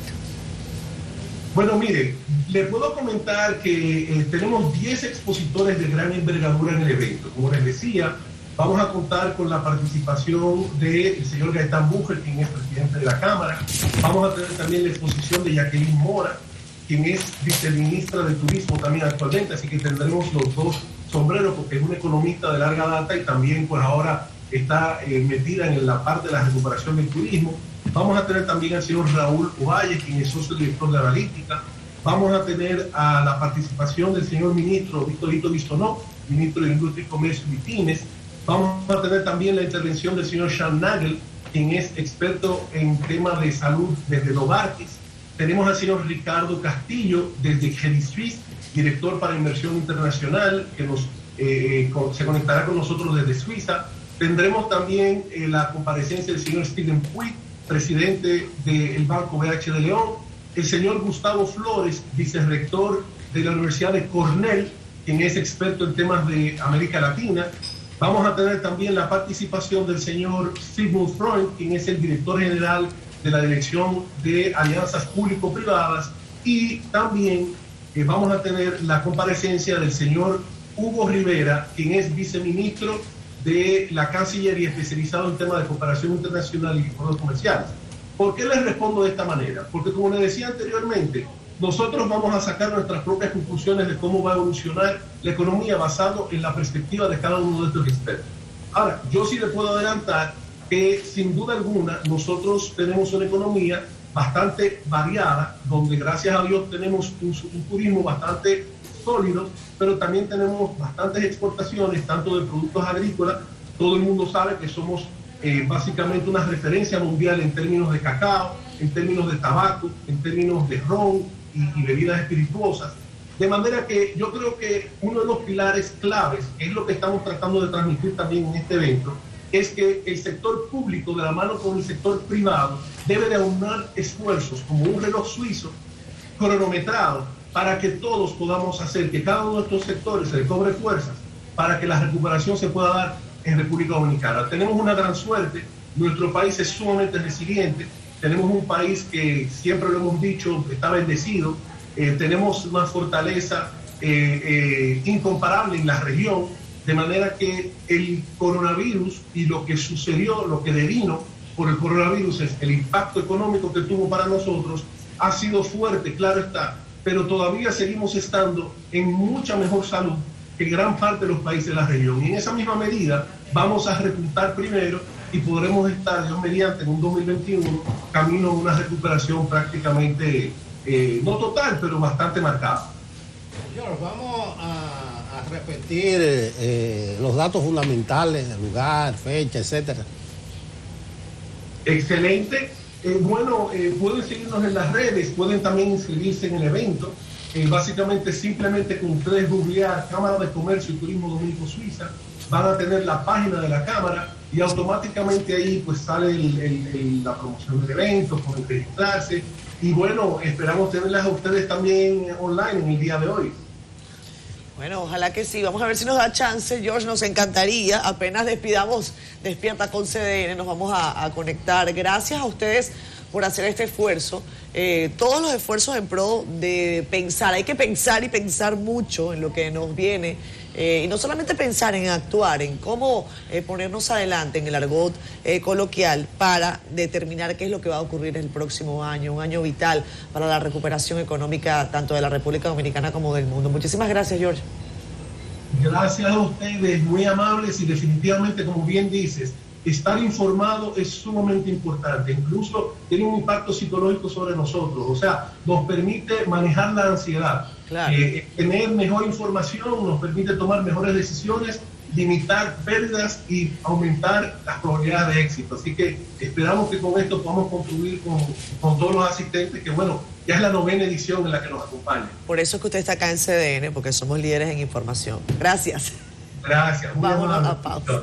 Bueno, mire, le puedo comentar que tenemos 10 expositores de gran envergadura en el evento. Como les decía, vamos a contar con la participación del señor Gaetán Bucher, quien es presidente de la Cámara. Vamos a tener también la exposición de Jacqueline Mora, quien es viceministra de Turismo también actualmente, así que tendremos los dos sombreros, porque es una economista de larga data y también pues ahora está metida en la parte de la recuperación del turismo. Vamos a tener también al señor Raúl Ovalle, quien es socio director de analítica. Vamos a tener a la participación del señor ministro Víctor Hito Bistonó, ministro de Industria y Comercio y Pymes. Vamos a tener también la intervención del señor Sean Nagel, quien es experto en temas de salud desde Novartis. Tenemos al señor Ricardo Castillo desde Credit Suisse, director para inversión internacional, que se conectará con nosotros desde Suiza. Tendremos también la comparecencia del señor Steven Puig, presidente del Banco BH de León, el señor Gustavo Flores, vicerrector de la Universidad de Cornell, quien es experto en temas de América Latina. Vamos a tener también la participación del señor Sigmund Freund, quien es el director general de la Dirección de Alianzas Público-Privadas, y también vamos a tener la comparecencia del señor Hugo Rivera, quien es viceministro de la Cancillería especializado en temas de cooperación internacional y acuerdos comerciales. ¿Por qué les respondo de esta manera? Porque, como les decía anteriormente, nosotros vamos a sacar nuestras propias conclusiones de cómo va a evolucionar la economía basado en la perspectiva de cada uno de estos expertos. Ahora, yo sí les puedo adelantar que, sin duda alguna, nosotros tenemos una economía bastante variada, donde gracias a Dios tenemos un turismo bastante sólido, pero también tenemos bastantes exportaciones, tanto de productos agrícolas. Todo el mundo sabe que somos básicamente una referencia mundial en términos de cacao, en términos de tabaco, en términos de ron y bebidas espirituosas. De manera que yo creo que uno de los pilares claves, que es lo que estamos tratando de transmitir también en este evento, es que el sector público, de la mano con el sector privado, debe de aunar esfuerzos como un reloj suizo cronometrado, para que todos podamos hacer que cada uno de estos sectores se recobre fuerzas para que la recuperación se pueda dar en República Dominicana. Tenemos una gran suerte, nuestro país es sumamente resiliente, tenemos un país que siempre lo hemos dicho, está bendecido, tenemos una fortaleza incomparable en la región, de manera que el coronavirus y lo que sucedió, lo que devino por el coronavirus, es el impacto económico que tuvo para nosotros, ha sido fuerte, claro está, pero todavía seguimos estando en mucha mejor salud que gran parte de los países de la región. Y en esa misma medida vamos a repuntar primero y podremos estar, Dios mediante, en un 2021 camino a una recuperación prácticamente, no total, pero bastante marcada. Señor, vamos a repetir los datos fundamentales, el lugar, fecha, etcétera. Excelente. Pueden seguirnos en las redes, pueden también inscribirse en el evento. Básicamente, simplemente con ustedes googlear Cámara de Comercio y Turismo Dominico Suiza, van a tener la página de la Cámara y automáticamente ahí pues sale la promoción del evento, pueden registrarse. Y bueno, esperamos tenerlas a ustedes también online en el día de hoy. Bueno, ojalá que sí. Vamos a ver si nos da chance, George, nos encantaría. Apenas despidamos Despierta con CDN, nos vamos a conectar. Gracias a ustedes por hacer este esfuerzo. Todos los esfuerzos en pro de pensar. Hay que pensar y pensar mucho en lo que nos viene. Y no solamente pensar en actuar, en cómo ponernos adelante en el argot coloquial para determinar qué es lo que va a ocurrir el próximo año, un año vital para la recuperación económica tanto de la República Dominicana como del mundo. Muchísimas gracias, George. Gracias a ustedes, muy amables, y definitivamente, como bien dices, estar informado es sumamente importante. Incluso tiene un impacto psicológico sobre nosotros, o sea, nos permite manejar la ansiedad. Claro. Tener mejor información nos permite tomar mejores decisiones, limitar pérdidas y aumentar las probabilidades de éxito. Así que esperamos que con esto podamos contribuir con todos los asistentes, que bueno, ya es la 9ª edición en la que nos acompaña. Por eso es que usted está acá en CDN, porque somos líderes en información. Gracias. Gracias. Vámonos a pausa.